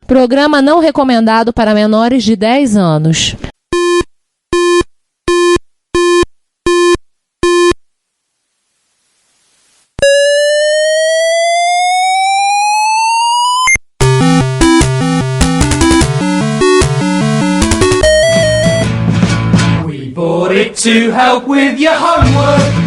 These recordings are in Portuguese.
Programa não recomendado para menores de 10 anos. We bought it to help with your homework.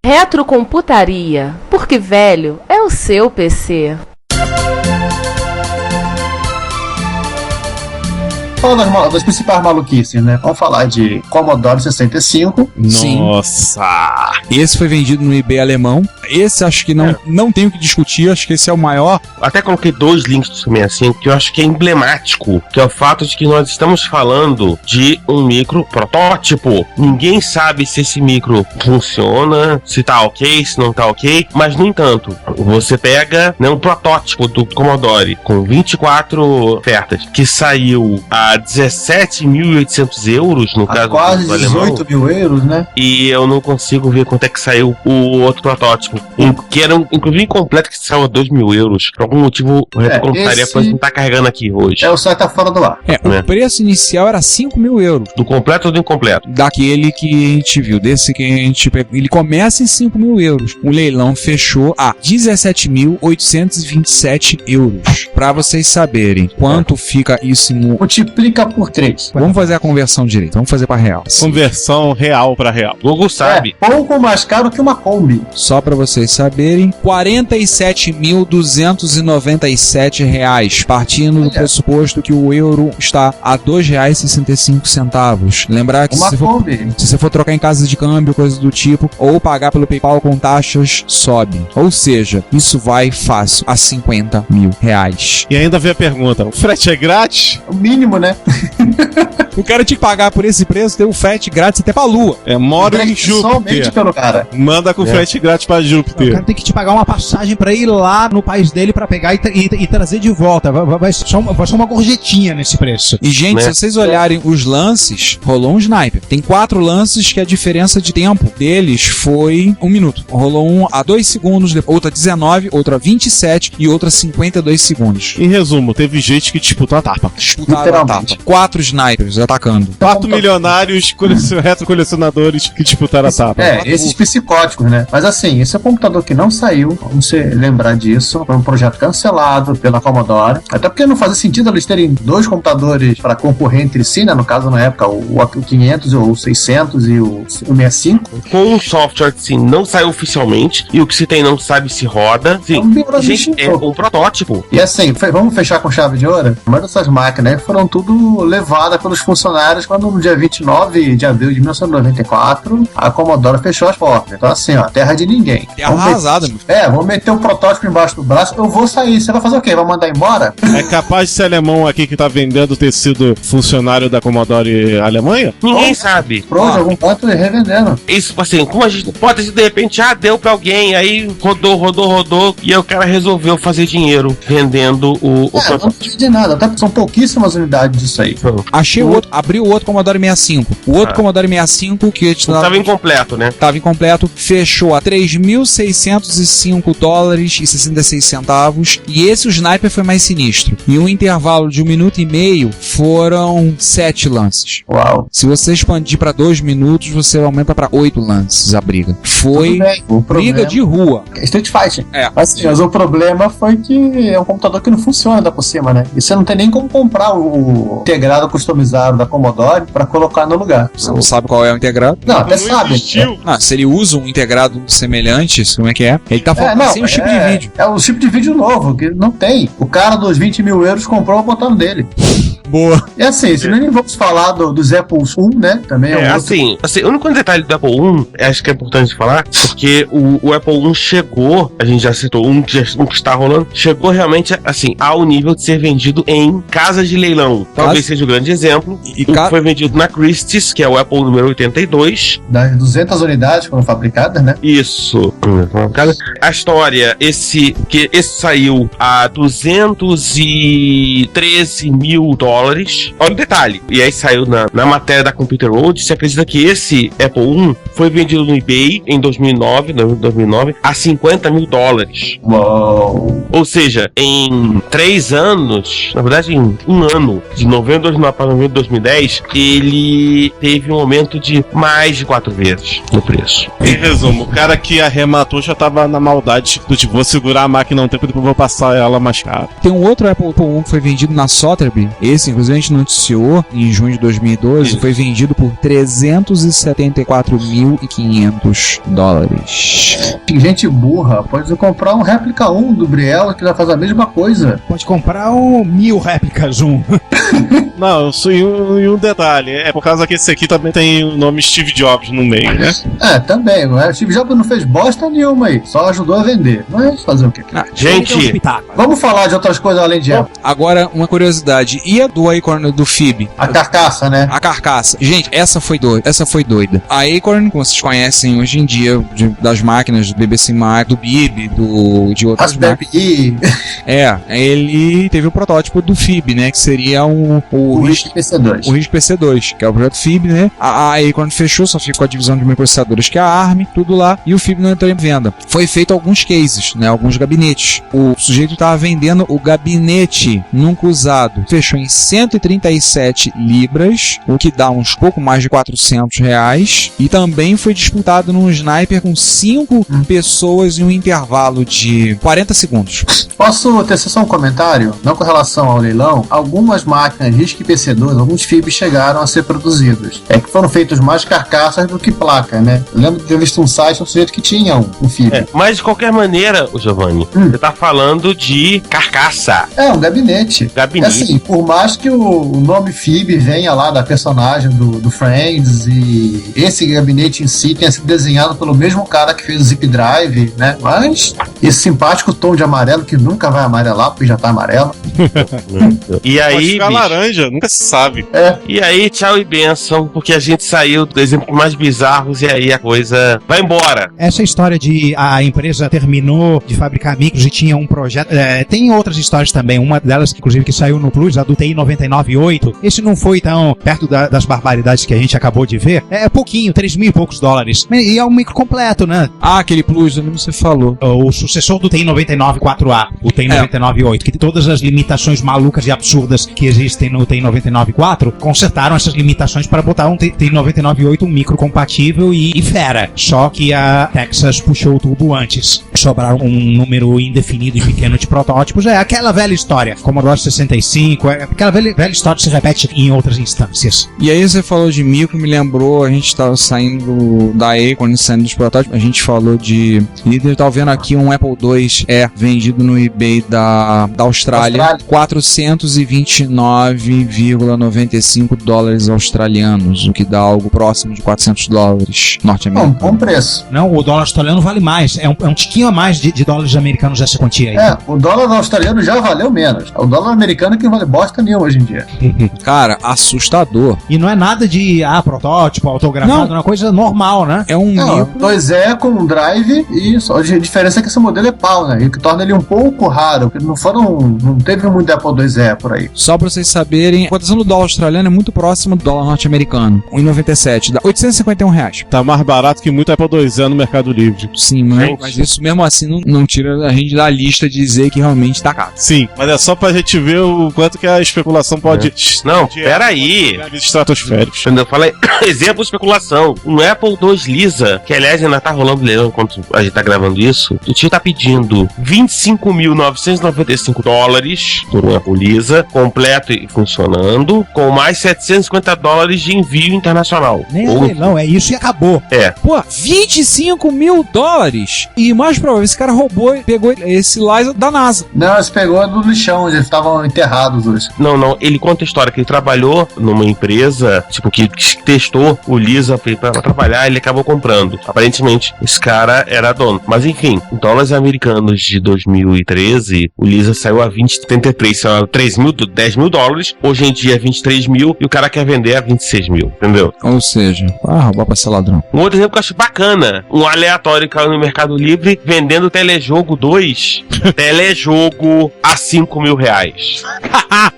Retrocomputaria, porque velho é o seu PC. Falando das principais maluquices, né? Vamos falar de Commodore 65. Nossa! Esse foi vendido no eBay alemão. Esse acho que não tem o que discutir, acho que esse é o maior. Até coloquei 2 links do 65 que eu acho que é emblemático, que é o fato de que nós estamos falando de um micro protótipo. Ninguém sabe se esse micro funciona, se tá ok, se não tá ok, mas no entanto, você pega, né, um protótipo do Commodore com 24 ofertas, que saiu a 17.800 euros, no caso quase do alemão. 18 mil euros, né? E eu não consigo ver quanto é que saiu o outro protótipo, que era inclusive incompleto, que saiu a 2.000 euros. Por algum motivo, o retrocomputaria não tá carregando aqui hoje. O site tá fora do ar. O preço inicial era 5.000 euros. Do completo ou do incompleto? Daquele que a gente viu, desse que a gente pegou. Ele começa em 5.000 euros. O leilão fechou a 17.827 euros. Pra vocês saberem quanto fica isso em... Multiplica por 3. Vamos fazer a conversão direito, vamos fazer pra real. Conversão real pra real. Google sabe. Pouco mais caro que uma Kombi. Só pra vocês saberem, 47.297 reais, partindo do pressuposto que o euro está a R$2,65. Lembrar que se você for trocar em casa de câmbio, coisa do tipo, ou pagar pelo PayPal com taxas, sobe. Ou seja, isso vai fácil a R$50.000. E ainda vem a pergunta, o frete é grátis? O mínimo, né? O cara tinha que pagar por esse preço, ter o frete grátis até pra Lua. Moro em Júpiter. Somente pelo cara. Manda com frete grátis pra Júpiter. O cara tem que te pagar uma passagem pra ir lá no país dele pra pegar e trazer de volta. Vai ser uma gorjetinha nesse preço. E, gente, se vocês olharem os lances, rolou um sniper. Tem 4 lances que a diferença de tempo deles foi 1 minuto. Rolou um a 2 segundos, outra 19, outra 27 e outra 52 segundos. Em resumo, teve gente que disputou a tapa. Disputaram a tapa. 4 snipers atacando. 4 milionários retrocolecionadores que disputaram a tapa. Esses psicóticos, né? Mas assim, esse é um computador que não saiu, vamos se lembrar disso, foi um projeto cancelado pela Commodore, até porque não fazia sentido eles terem 2 computadores para concorrer entre si, né? No caso, na época, o 500, o 600 e o 65. Com um software que, sim, não saiu oficialmente, e o que se tem não sabe se roda. Sim, gente, é um protótipo. E assim, vamos fechar com chave de ouro? A maioria dessas máquinas foram tudo levadas pelos funcionários quando no dia 29 de abril de 1994 a Commodore fechou as portas. Então assim, ó, terra de ninguém. Arrasada, meu. Vamos meter um protótipo embaixo do braço, eu vou sair. Você vai fazer o quê? Vai mandar embora? É capaz de ser alemão aqui que tá vendendo ter sido funcionário da Commodore Alemanha? Ninguém sabe. Pronto, algum ponto revendendo. Isso, assim, como a gente pode ser, de repente, deu pra alguém, aí rodou, e aí o cara resolveu fazer dinheiro vendendo o protótipo. Não precisa de nada, até porque são pouquíssimas unidades disso aí. Achei o outro, abri o outro Commodore 65. O outro Commodore 65 que estava incompleto, né? Estava incompleto, fechou a $3.605,66. E esse o sniper foi mais sinistro. Em um intervalo de 1 minuto e meio foram 7 lances. Uau. Se você expandir para 2 minutos, você aumenta para 8 lances a briga. Foi briga de rua. Street Fighter. Assim, mas o problema foi que é um computador que não funciona ainda por cima, né? E você não tem nem como comprar o integrado customizado da Commodore para colocar no lugar. Você não sabe qual é o integrado? Não, até sabe. Se ele usa um integrado semelhante, como é que é? Ele tá falando sem o chip de vídeo. É o chip de vídeo novo, que não tem. O cara dos 20 mil euros comprou o botão dele. Boa. E assim, se nem vamos falar dos Apples 1, né? Também é um outro. Assim, o único detalhe do Apple 1, acho que é importante falar, porque o Apple 1 chegou, a gente já citou um que está rolando, chegou realmente, assim, ao nível de ser vendido em casas de leilão. Talvez seja o grande exemplo. E foi vendido na Christie's, que é o Apple número 82. Das 200 unidades foram fabricadas, né? Isso. A história, esse saiu a $213 mil. Olha o detalhe. E aí saiu na matéria da Computer World. Se acredita que esse Apple 1 foi vendido no eBay em 2009 a $50 mil. Uou. Ou seja, em 3 anos, na verdade em um ano, de novembro de 2009 para novembro de 2010, ele teve um aumento de mais de 4 vezes no preço. Em resumo, o cara que arrematou já tava na maldade do tipo, vou segurar a máquina um tempo e depois vou passar ela mais cara. Tem um outro Apple 1 que foi vendido na Sotheby. Esse, inclusive, a gente noticiou em junho de 2012. Foi vendido por $374.500. Gente burra, pode comprar um réplica 1 do Briella que já faz a mesma coisa. Pode comprar 1000 réplicas 1. Não, e um detalhe, é por causa que esse aqui também tem o nome Steve Jobs no meio, né? Também, não é? O Steve Jobs não fez bosta nenhuma aí, só ajudou a vender. Mas fazer o quê? Gente, vamos falar de outras coisas além de Apple. Agora, uma curiosidade. E a do Acorn do Phoebe? A carcaça, né? A carcaça. Gente, essa foi doida. A Acorn, como vocês conhecem hoje em dia, das máquinas do BBC Mac, do Bib, de outras máquinas. Ele teve o protótipo do Phoebe, né? Que seria o RISC PC2. O RISC PC2, que é o projeto Phoebe, né? A Acorn fechou, só ficou a divisão de microprocessadores, que é a ARM, tudo lá, e o Phoebe não entrou em venda. Foi feito alguns cases, né? Alguns gabinetes. O sujeito estava vendendo o gabinete nunca usado. Fechou em 137 libras, o que dá uns pouco mais de R$400, e também foi disputado num sniper com 5 pessoas em um intervalo de 40 segundos. Posso ter só um comentário? Não com relação ao leilão, algumas máquinas RISC PC2, alguns FIBs chegaram a ser produzidos. É que foram feitos mais carcaças do que placa, né? Eu lembro de ter visto um site, um sujeito que tinha um FIB. Mas de qualquer maneira, Giovanni, você tá falando de carcaça. Um gabinete. Assim, por mais que o nome FIB venha lá da personagem do Friends, e esse gabinete em si tenha sido desenhado pelo mesmo cara que fez o Zip Drive, né? Mas esse simpático tom de amarelo que nunca vai amarelar porque já tá amarelo. E aí, pode ficar laranja, nunca se sabe. E aí, tchau e benção, porque a gente saiu dos exemplos mais bizarros e aí a coisa vai embora. Essa história de a empresa terminou de fabricar micros e tinha um projeto. Tem outras histórias também. Uma delas, inclusive, que saiu no Plus, a do TI 99.8. Esse não foi tão perto das barbaridades que a gente acabou de ver. É pouquinho, $3.000 e poucos. E é um micro completo, né? Aquele Plus, eu lembro que você falou. O sucessor do TI 99.4A, o TI 99.8, que todas as limitações malucas e absurdas que existem no TI 99.4, consertaram essas limitações para botar um TI 99.8, um micro compatível e fera. Só que a Texas puxou o tubo antes. Sobraram um número indefinido e pequeno de protótipos. É aquela velha história. Commodore 65, aquela velha história que se repete em outras instâncias. E aí você falou de micro, me lembrou, a gente tava saindo da Acorn, saindo dos protótipos, a gente falou de líder, tá vendo aqui um Apple II vendido no eBay da Austrália, $429,95 australianos, o que dá algo próximo de $400 norte-americanos. Bom preço. Não, o dólar australiano vale mais, é um tiquinho a mais de dólares americanos essa quantia aí. O dólar australiano já valeu menos. O dólar americano que não vale bosta nenhuma hoje em dia. Cara, assustador. E não é nada de protótipo, autografado, é uma coisa normal, né? É um micro. 2E com um drive, e só a diferença é que esse modelo é pau, né? E o que torna ele um pouco raro, porque não teve muito Apple IIe por aí. Só pra vocês saberem, a cotação do dólar australiano é muito próxima do dólar norte-americano. 1,97, dá R$851. Tá mais barato que muito Apple IIe no Mercado Livre. Sim, mas isso mesmo assim não tira a gente da lista de dizer que realmente tá caro. Sim, mas é só pra gente ver o quanto que a especulação pode... Não, peraí. Estratosféricos. Eu falei, exemplo de especulação. Um Apple II Lisa, que aliás ainda tá rolando leilão enquanto a gente tá gravando isso, o tio tá pedindo $25.995 por um Apple Lisa, completo e funcionando, com mais $750 de envio internacional. Nem é leilão, é isso e acabou. Pô, $25.000? E mais provável, esse cara pegou esse Lisa da NASA. Não, esse pegou do lixão, onde eles estavam enterrados hoje. Não, não. Ele conta a história que ele trabalhou numa empresa, tipo, que testou o Lisa pra trabalhar, ele acabou comprando. Aparentemente, esse cara era dono. Mas enfim, em dólares americanos de 2013, o Lisa saiu a 20,73, são 10 mil dólares. Hoje em dia é 23 mil e o cara quer vender a 26 mil, entendeu? Ou seja, roubar pra ser ladrão. Um outro exemplo que eu acho bacana, um aleatório que caiu no Mercado Livre vendendo Telejogo 2, Telejogo a 5 mil reais.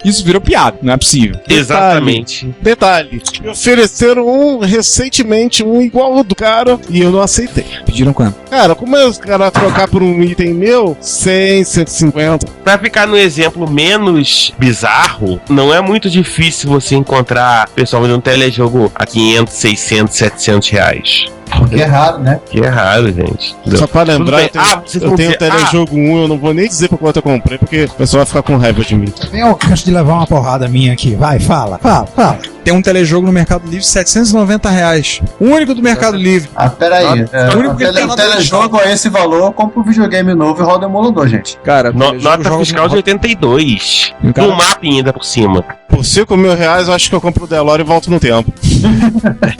Isso virou piada, não é possível. Exatamente. Detalhe, me ofereceram recentemente um igual ao do cara e eu não aceitei. Pediram quanto? Cara, como é os caras trocar por um item meu? 100, 150. Pra ficar no exemplo menos bizarro, não é muito difícil você encontrar pessoal vendendo telejogo a 500, 600, 700 reais. Porque é raro, né? Que é raro, gente. Só pra lembrar, vocês eu vão tenho dizer, telejogo 1, eu não vou nem dizer por quanto eu comprei, porque o pessoal vai ficar com raiva de mim. Eu canso de levar uma porrada minha aqui. Vai, fala. Tem um telejogo no Mercado Livre, R$790. O único do Mercado Livre. Peraí. O único que tem O telejogo a esse valor, compra um videogame novo e roda o emulador, gente. Cara, nota fiscal de 82. Cara- No mapa ainda por cima. Por 5 mil reais, eu acho que eu compro o DeLorean e volto no tempo.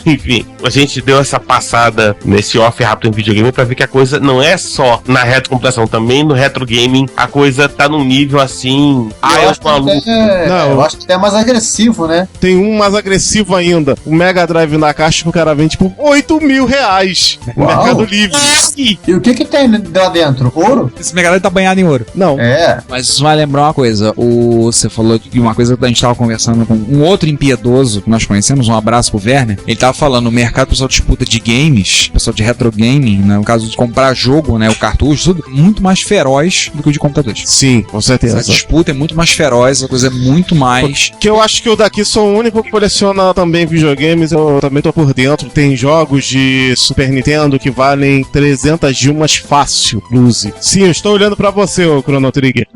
Enfim, a gente deu essa passada nesse off rápido em videogame pra ver que a coisa não é só na retrocomputação, também no retro gaming a coisa tá num nível assim. Eu acho que maluco. eu acho que é mais agressivo, né? Tem um mais agressivo ainda. O Mega Drive na caixa que o cara vende por 8 mil reais. No Uau. Mercado Livre. E o que tem lá dentro? Ouro? Esse Mega Drive tá banhado em ouro. Não. É. Mas isso vai lembrar uma coisa. Você falou de uma coisa que a gente tava conversando com um outro impiedoso que nós conhecemos. Um abraço pro Werner. Ele tava falando, o mercado, o pessoal disputa de games, o pessoal de retro gaming, né? No caso de comprar jogo, né? O cartucho, tudo, muito mais feroz do que o de computadores. Sim, com certeza. Essa disputa é muito mais feroz, a coisa é muito mais... Que eu acho que eu daqui sou o único que coleciona também videogames, eu também tô por dentro. Tem jogos de Super Nintendo que valem 300 Dilmas fácil, Luzi. Sim, eu estou olhando pra você, ô Chrono Trigger.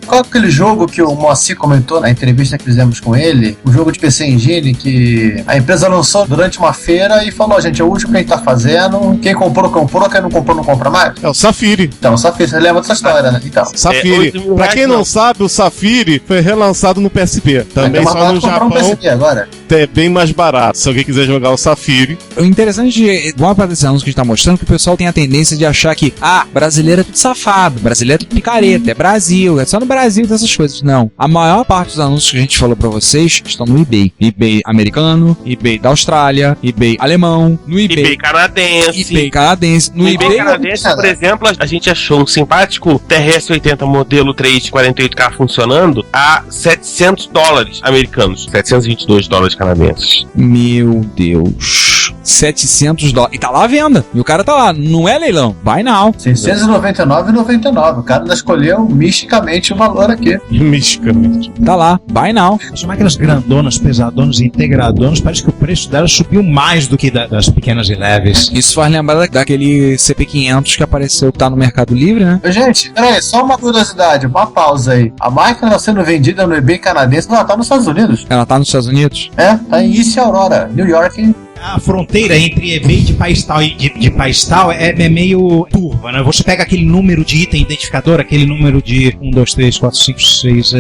Qual é aquele jogo que o Moacir comentou na entrevista que fizemos com ele? Um jogo de PC Engine que a empresa lançou durante uma feira e falou, gente, é o último que a gente tá fazendo. Quem comprou, comprou. Quem não comprou, não compra mais. É o Safiri. Então, Safiri, você lembra dessa história, né? Então. Safiri. 8 mil Pra reais, quem não não. sabe, o Safiri foi relançado no PSP. Também mais só barato no comprar um Japão PSP agora. é bem mais barato. Se alguém quiser jogar o Safiri. O interessante de boa parte desses anúncios que a gente tá mostrando é que o pessoal tem a tendência de achar que, brasileiro é tudo safado, brasileiro é tudo picareta, é Brasil, é só no Brasil dessas coisas. Não. A maior parte dos anúncios que a gente falou pra vocês estão no eBay. eBay americano, eBay da Austrália, eBay alemão, no eBay canadense. eBay canadense. No No eBay eBay canadense, por exemplo, a gente achou um simpático TRS-80 modelo 3 de 48K funcionando a $700 americanos. $722 canadenses. Meu Deus. $700. E tá lá à venda. E o cara tá lá. Não é leilão. Buy now. R$699,99. O cara ainda escolheu misticamente o valor aqui. Místicamente. Tá lá. Buy now. As máquinas grandonas, pesadonas, integradonas, parece que o preço delas subiu mais do que das pequenas e leves. Isso faz lembrar daquele CP500 que apareceu, que tá no Mercado Livre, né? Gente, peraí, só uma curiosidade, uma pausa aí. A máquina tá sendo vendida no eBay canadense, ela tá nos Estados Unidos. Ela tá nos Estados Unidos? Tá em East Aurora, New York. A fronteira entre eBay de país tal e de país tal é meio turva, né? Você pega aquele número de item identificador, aquele número de 1, 2, 3, 4, 5, 6,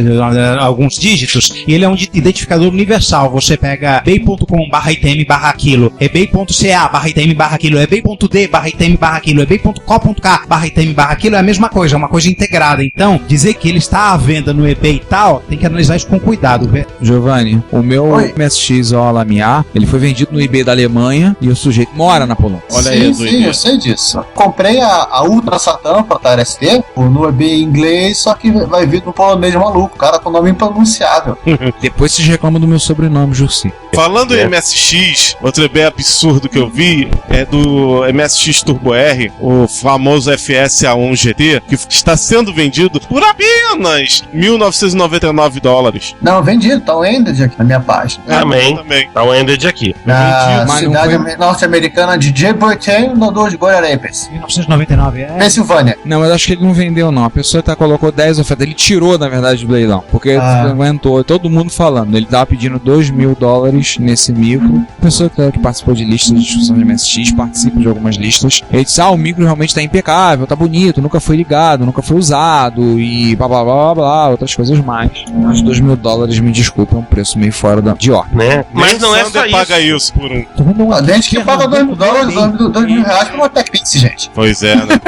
alguns dígitos, e ele é um identificador universal. Você pega ebay.com/item/aquilo, ebay.ca/item/aquilo, ebay.d/item/aquilo, ebay.co.k/item/aquilo, é a mesma coisa, é uma coisa integrada. Então, dizer que ele está à venda no eBay e tal, tem que analisar isso com cuidado. Giovanni, o meu Oi. MSX Lamiar, ele foi vendido no eBay da Alemanha e o sujeito mora na Polônia. Olha sim, aí, sim, eu sei disso. Comprei a Ultra Satan pra TRST no eBay em inglês, só que vai vir do polonês maluco, cara com nome impronunciável. Depois vocês reclamam do meu sobrenome, Jussi. Falando em MSX, outro bem absurdo que eu vi é do MSX Turbo R, o famoso FSA1 GT, que está sendo vendido por apenas $1.999. Não, vendido, tá o Ended aqui na minha página. Também. Tá o Ended aqui. Eu vendi Na Mas não cidade foi- norte-americana de Djibouti, no 2 Goiarepes, 1999, Pensilvânia. Não, mas acho que ele não vendeu, não. A pessoa colocou 10 ofertas. Ele tirou, na verdade, do leilão. Porque aguentou todo mundo falando. Ele tava pedindo $2.000 nesse micro. A pessoa que participou de listas de discussão de MSX, participa de algumas listas. Ele disse, o micro realmente tá impecável, tá bonito, nunca foi ligado, nunca foi usado, e blá blá blá blá blá, outras coisas mais. Mas $2.000, me desculpa, é um preço meio fora de ordem. Né? Mas não é só Sander isso. paga isso por um. Tô vendo A gente que paga $2.000, $2.000 por uma TechPix, gente. Pois é, né?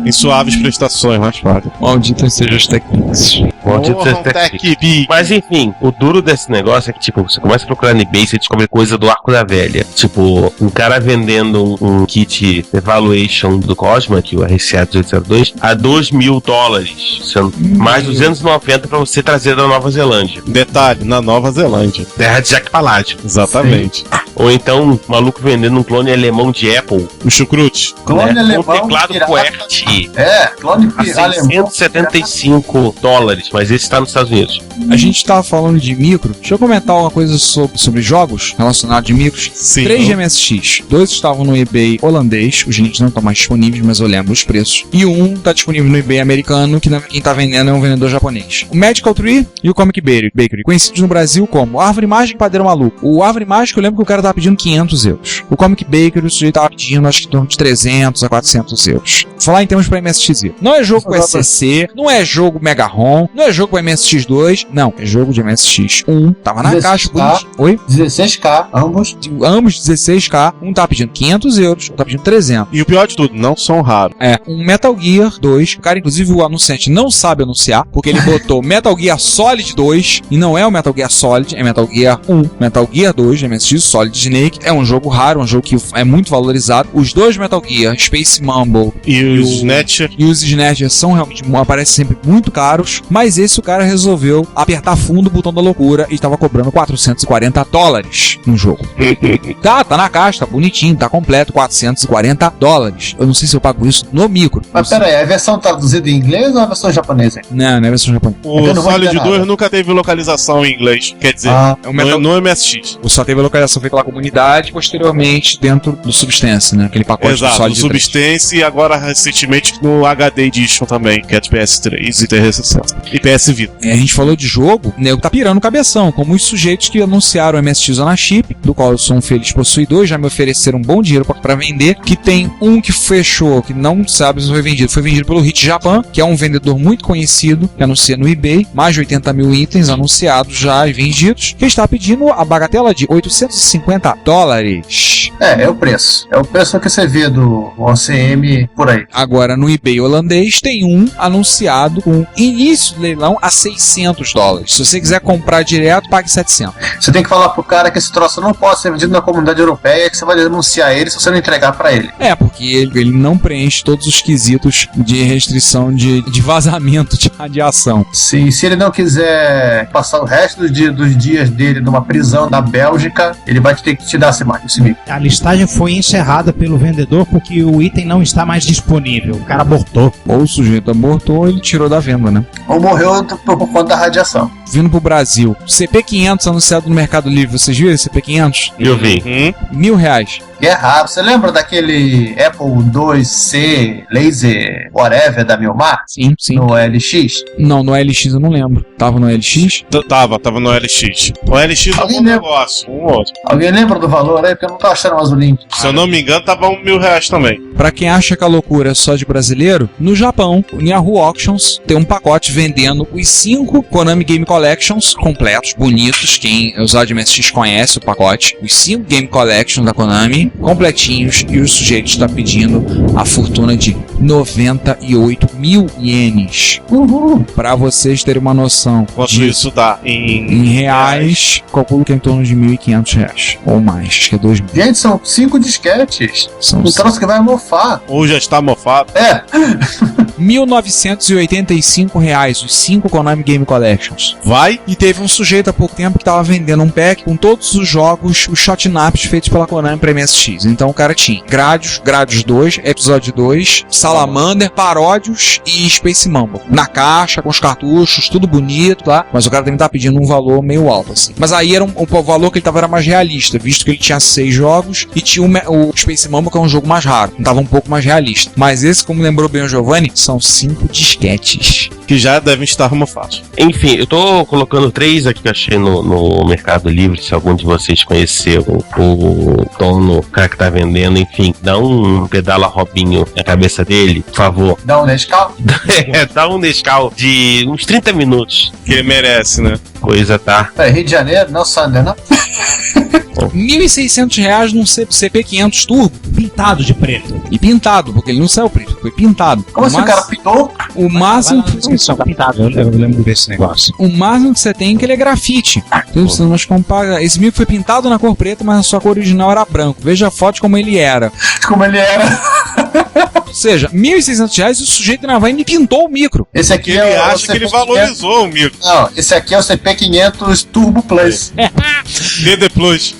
Em suaves prestações, mais paga. Malditas sejam as técnicas. Mas enfim, o duro desse negócio é que, tipo, você começa a procurar no eBay e você descobre coisa do Arco da Velha. Tipo, um cara vendendo um kit Evaluation do Cosma, que o RCA 202, a $2.000, sendo mais 290 pra você trazer da Nova Zelândia. Detalhe, na Nova Zelândia. Terra de Jack Paládio. Exatamente. Ou então, um maluco vendendo um clone alemão de Apple. O chucrute. Clone né? alemão. Com teclado pirata. QWERTY. Clone A alemão. $675, mas esse está nos Estados Unidos. A gente tava falando de micro. Deixa eu comentar uma coisa sobre jogos relacionados de micros. Sim. 3 de MSX. 2 estavam no eBay holandês. Os links não estão mais disponíveis, mas eu lembro os preços. E um tá disponível no eBay americano, que quem tá vendendo é um vendedor japonês. O Medical Tree e o Comic Bakery, conhecidos no Brasil como Árvore Mágica e Padeiro Maluco. O Árvore Mágica, eu lembro que o cara tava pedindo €500. O Comic Bakery, o sujeito tava pedindo, acho que em torno de €300 a €400. Vou falar em termos pra MSX. Não é jogo com SCC, não é jogo Mega ROM, não é jogo com MSX2, não, é jogo de MSX1. Tava na 16K. caixa, bonitinho. Oi? 16K, ambos. Ambos 16K, um tá pedindo €500, outro tá pedindo 300. E o pior de tudo, não são raros. É, um Metal Gear 2, o cara, inclusive o anunciante não sabe anunciar, porque ele botou Metal Gear Solid 2, e não é o Metal Gear Solid, é Metal Gear 1. Metal Gear 2, MSX Solid Snake, é um jogo raro, um jogo que é muito valorizado. Os dois Metal Gear, Space Mumble E os Snatcher. e os Snatcher são realmente, aparecem sempre muito caros, mas esse o cara resolveu apertar fundo o botão da loucura e estava cobrando $440 no jogo. Tá na caixa, tá bonitinho, tá completo, $440. Eu não sei se eu pago isso no micro. Mas pera aí, a versão traduzida em inglês ou a versão japonesa? Não é a versão japonesa. Eu O não vou Solid entender 2 nada. nunca teve localização em inglês. Quer dizer, É um Metal... no MSX. Só teve a localização feita pela comunidade, posteriormente dentro do Substance, né? Aquele pacote do Exato, Solid no 3. Substance e agora recentemente no HD Edition também, que é de PS3 e 360. E PS Vita. A gente falou de jogo, o nego tá pirando o cabeção, como os sujeitos que anunciaram o MSX na chip, do qual eu sou um feliz possuidor, já me ofereceram um bom dinheiro pra vender, que tem um que fechou, que não sabe se foi vendido pelo Hit Japan, que é um vendedor muito conhecido, que anuncia no eBay, mais de 80 mil itens anunciados já e vendidos, que está pedindo a bagatela de $850. É o preço. É o preço que você vê do OCM por aí. Agora, no eBay holandês, tem um anunciado com início do leilão a $600. Se você quiser comprar direto, pague 700. Você tem que falar pro cara que esse troço não pode ser vendido na comunidade europeia, que você vai denunciar ele se você não entregar pra ele. É, porque ele não preenche todos os quesitos de restrição de vazamento de radiação. Se ele não quiser passar o resto dos dias dele numa prisão na Bélgica, ele vai ter que te dar esse micro. A listagem foi encerrada pelo vendedor porque o item não está mais disponível. O cara abortou. Ou o sujeito abortou ou ele tirou da venda, né? Ou morreu por conta da radiação. Vindo pro Brasil. CP500 anunciado no Mercado Livre. Vocês viram esse CP500? Eu vi. R$1.000. E é raro. Você lembra daquele Apple IIc Laser Whatever da Milmar? Sim, sim. No LX? Não, no LX eu não lembro. Tava no LX? Tava no LX. O LX é um Alguém bom lembra? negócio, um outro. Alguém lembra do valor aí? Porque eu não tô achando mais o link. Se eu não me engano, tava R$1.000 também. Pra quem acha que a loucura é só de brasileiro, no Japão, o Yahoo Auctions tem um pacote vendendo os 5 Konami Game Collections completos, bonitos. Quem usar de MSX conhece o pacote. Os 5 Game Collections da Konami, completinhos, e o sujeito está pedindo a fortuna de 98 mil ienes. Uhul. Pra vocês terem uma noção Quanto de isso dá em reais, calculo que é em torno de R$1.500 ou mais, acho que é 2.000. Gente, são 5 disquetes. São Um troço que vai mofar. Ou já está mofado. É, R$1.985, os 5 Konami Game Collections. Vai? E teve um sujeito há pouco tempo que tava vendendo um pack com todos os jogos, os shotnaps feitos pela Konami pra MSX. Então o cara tinha Gradius 2, Episódio 2, Salamander, Paródios e Space Mumble. Na caixa, com os cartuchos, tudo bonito, tá? Mas o cara também tava pedindo um valor meio alto, assim. Mas aí era o valor que ele tava era mais realista, visto que ele tinha 6 jogos e tinha o Space Mumble, que é um jogo mais raro. Então tava um pouco mais realista. Mas esse, como lembrou bem o Giovanni, são 5 disquetes. Que já devem estar mofados. Enfim, eu tô colocando 3 aqui que eu achei no Mercado Livre. Se algum de vocês conheceu o dono, o cara que tá vendendo, enfim, dá um pedala Robinho na cabeça dele, por favor. Dá um Nescau? Dá um Nescau de uns 30 minutos. Que ele merece, né? Coisa, tá? Rio de Janeiro, não Sander, não? R$1.600 num CP500 Turbo. Pintado de preto. E pintado, porque ele não saiu preto, foi pintado. Como assim o cara pintou? O máximo... Tá pintado, eu lembro desse negócio. O máximo que você tem é que ele é grafite. Então, você não compara. Esse micro foi pintado na cor preta, mas a sua cor original era branco. Veja a foto como ele era. Como ele era. Ou seja, R$1.600 e o sujeito na vai e me pintou o micro. Esse aqui Ele acha que ele valorizou o micro. Não, esse aqui é o CP500 Turbo Plus. DD Plus.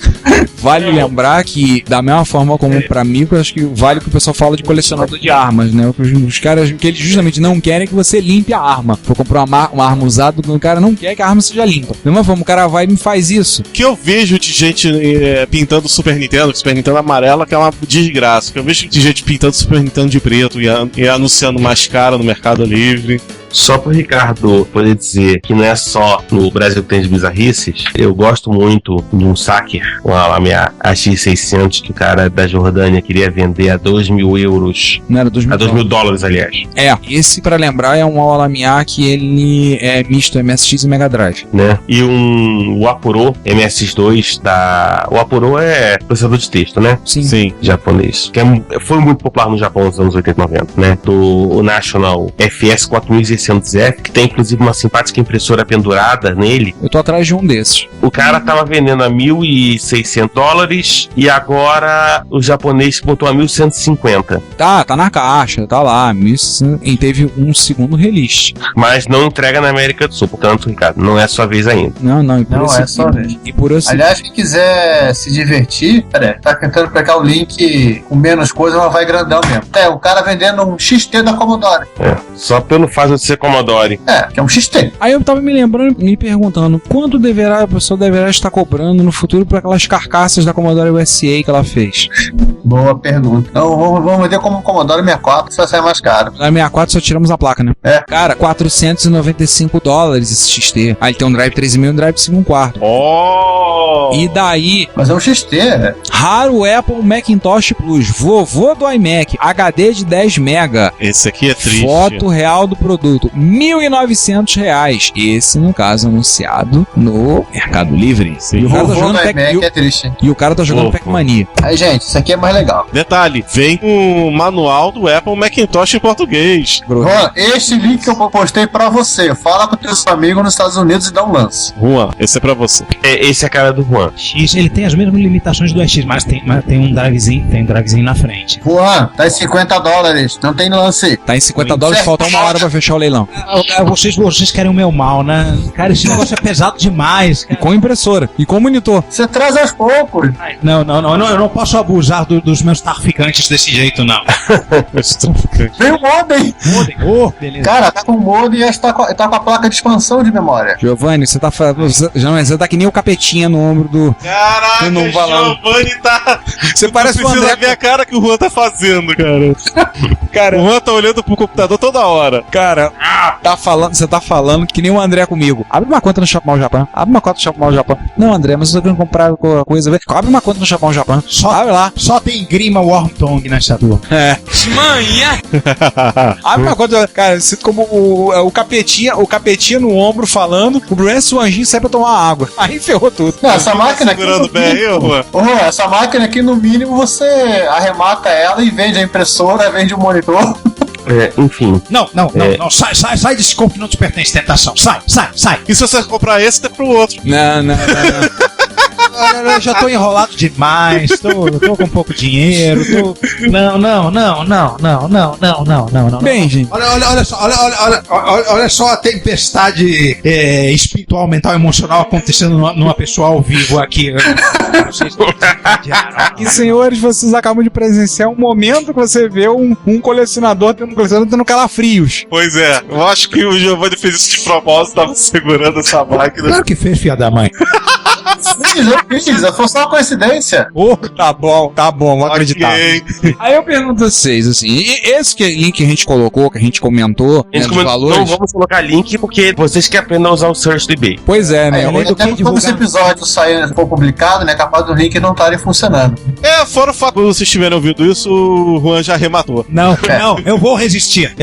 Vale lembrar que, da mesma forma como pra micro, acho que vale o que o pessoal fala de colecionador de armas, né? Os caras, que eles justamente não querem que você limpe a arma. For comprar uma arma usada, o cara não quer que a arma seja limpa. Da mesma forma, o cara vai e me faz isso. O que eu vejo de gente pintando Super Nintendo amarela, que é uma desgraça. O que eu vejo de gente pintando Super Nintendo de preto e anunciando mais cara no Mercado Livre. Só pro Ricardo poder dizer que não é só no Brasil que tem de bizarrices, eu gosto muito de um Sacker, a minha AX600, que o cara da Jordânia queria vender a 2.000 euros. Não era 2.000 a 2.000 dólares, aliás. É, esse, pra lembrar, é um Alamiya que ele é misto MSX e Mega Drive. Né? E o Apuro MSX2 da... O Apuro é processador de texto, né? Sim. Japonês. Que foi muito popular no Japão nos anos 80 e 90, né? Do National FS 4600F, que tem inclusive uma simpática impressora pendurada nele. Eu tô atrás de um desses. O cara tava vendendo a 1.600 dólares e agora o japonês botou a 1.150. Tá na caixa, tá lá. E teve um segundo release. Mas não entrega na América do Sul, portanto, Ricardo, não é sua vez ainda. Não, e por Não esse, é só vez. E por esse... Aliás, quem quiser se divertir, tá tentando pegar o link com menos coisa, mas vai grandão mesmo. É, o cara vendendo um XT da Commodore. É, só pelo fato de ser Commodore. É, que é um XT. Aí eu tava me lembrando, me perguntando, quanto a pessoa deverá estar cobrando no futuro por aquelas carcaças da Commodore USA que ela fez? Boa pergunta. Então vamos vender como Commodore 64, que vai sair mais caro. Na 64 só tiramos a placa, né? É. Cara, $495 esse XT. Aí ele tem um drive 3,5 e um drive 5/4. Oh! E daí, Mas é um XT, né? raro Apple Macintosh Plus, vovô do iMac, HD de 10 MB. Esse aqui é triste. Foto real do produto, R$1.900. Esse, no caso, anunciado no Mercado Livre. E o cara tá Vovô jogando do iMac é triste. E o cara tá jogando Fofo. Pac-Mania. Aí, gente, isso aqui é mais legal. Detalhe, vem um manual do Apple Macintosh em português. Juan, este link que eu postei pra você. Fala com teu amigo nos Estados Unidos e dá um lance. Juan, esse é pra você. Esse é a cara do Juan. X, ele tem as mesmas limitações do X, mas tem um drivezinho na frente. Juan, tá em $50. Não tem lance. Tá em $50, falta uma hora pra fechar o leilão. Vocês querem o meu mal, né? Cara, esse negócio é pesado demais, E cara. com impressora. E com monitor. Você traz aos poucos. Não, eu não posso abusar dos meus traficantes desse jeito, não. Vem o modem. Oh, beleza. Cara, tá com o modem e tá com a placa de expansão de memória. Giovanni, você tá você tá que nem o capetinha no ombro do... Caraca, Eu não o falando. Giovanni tá... Você parece o Precisa André... ver a cara que o Juan tá fazendo, cara. O Juan tá olhando pro computador toda hora. Cara, você tá falando que nem o André comigo. Abre uma conta no Shopping Mall Japão. Abre uma conta no Shopping Mall Japão. Não, André, mas eu tô querendo comprar coisa. Abre uma conta no Shopping Mall Japão. Abre lá. Só tem grima Worm Tongue nessa turma. É. Manhã. Abre uma conta. Cara, sinto como o capetinha no ombro falando. O Bruno e o anjinho sai pra tomar água. Aí ferrou tudo. Não, essa máquina aqui. Segurando bem aí, ô, Juan. Ô, Juan, essa máquina aqui, no mínimo, você arremata ela e vende a impressora, vende o monitor. Enfim. Não. Sai desse corpo que não te pertence, tentação. Sai. E se você comprar esse, tem pro outro. Não. eu já tô enrolado demais, tô com pouco dinheiro, Não. Bem, gente. Olha só a tempestade espiritual, mental, emocional acontecendo numa pessoa ao vivo aqui. Vocês E, senhores, vocês acabam de presenciar um momento que você vê um colecionador tendo calafrios. Pois é, eu acho que o Giovanni fez isso de propósito, tava segurando essa máquina. Claro que fez, filha da mãe. Foi só uma coincidência. Tá bom, vou acreditar. Ok. Aí eu pergunto a vocês, assim, esse link que a gente colocou, que a gente comentou, A gente dos comentou, valores... não vamos colocar link porque vocês que aprendem a usar o search do eBay. Pois é, né? além do Até que quando esse episódio for publicado, né? Capaz do link não estarem funcionando. Fora o fato de vocês tiverem ouvido isso, o Juan já arrematou. Não, eu vou resistir.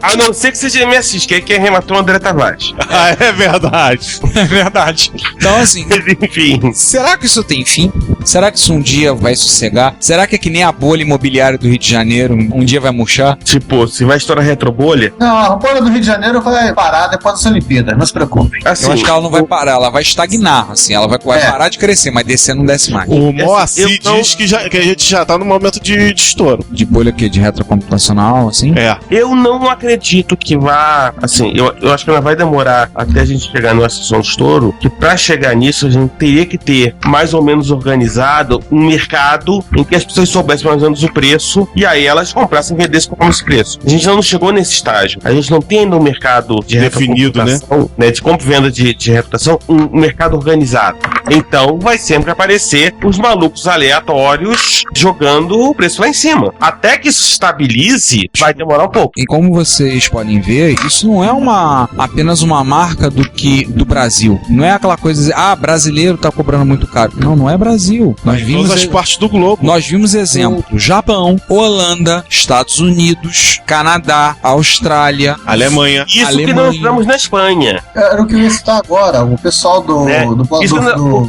A não ser que seja MSX, que aí quem rematou é o André Tavares. Ah, é verdade. É verdade. Então, assim, Enfim. será que isso tem fim? Será que isso um dia vai sossegar? Será que é que nem a bolha imobiliária do Rio de Janeiro, um dia vai murchar? Tipo, se vai estourar retrobolha, Não, a bolha do Rio de Janeiro vai parar depois das Olimpíadas, não se preocupem. assim, Eu acho que ela não vai parar, ela vai estagnar, assim, ela vai parar de crescer, mas descer não desce mais. O Moacir eu não- diz que a gente já tá no momento de estouro. De bolha aqui, de retrocomputacional, assim? É. eu não acredito que vá. Assim, eu acho que ela vai demorar até a gente chegar numa situação de estouro. Que pra chegar nisso, a gente teria que ter mais ou menos organizado um mercado em que as pessoas soubessem mais ou menos o preço e aí elas comprassem e vendessem conforme esse preço. A gente não chegou nesse estágio. A gente não tem ainda um mercado de Definido, retrocomputação, né? De compra e venda de reputação, um mercado organizado. Então vai sempre aparecer os malucos aleatórios jogando o preço lá em cima. Até que isso se estabilize, vai demorar um pouco. E como vocês podem ver, isso não é apenas uma marca do Brasil. Não é aquela coisa de dizer, brasileiro tá cobrando muito caro. Não é Brasil. Nós vimos Todas as partes do globo. Nós vimos exemplo: Japão, Holanda, Estados Unidos, Canadá, Austrália, Alemanha. Isso que Alemanha. nós estamos na Espanha. Era o que eu ia citar agora, o pessoal do Isso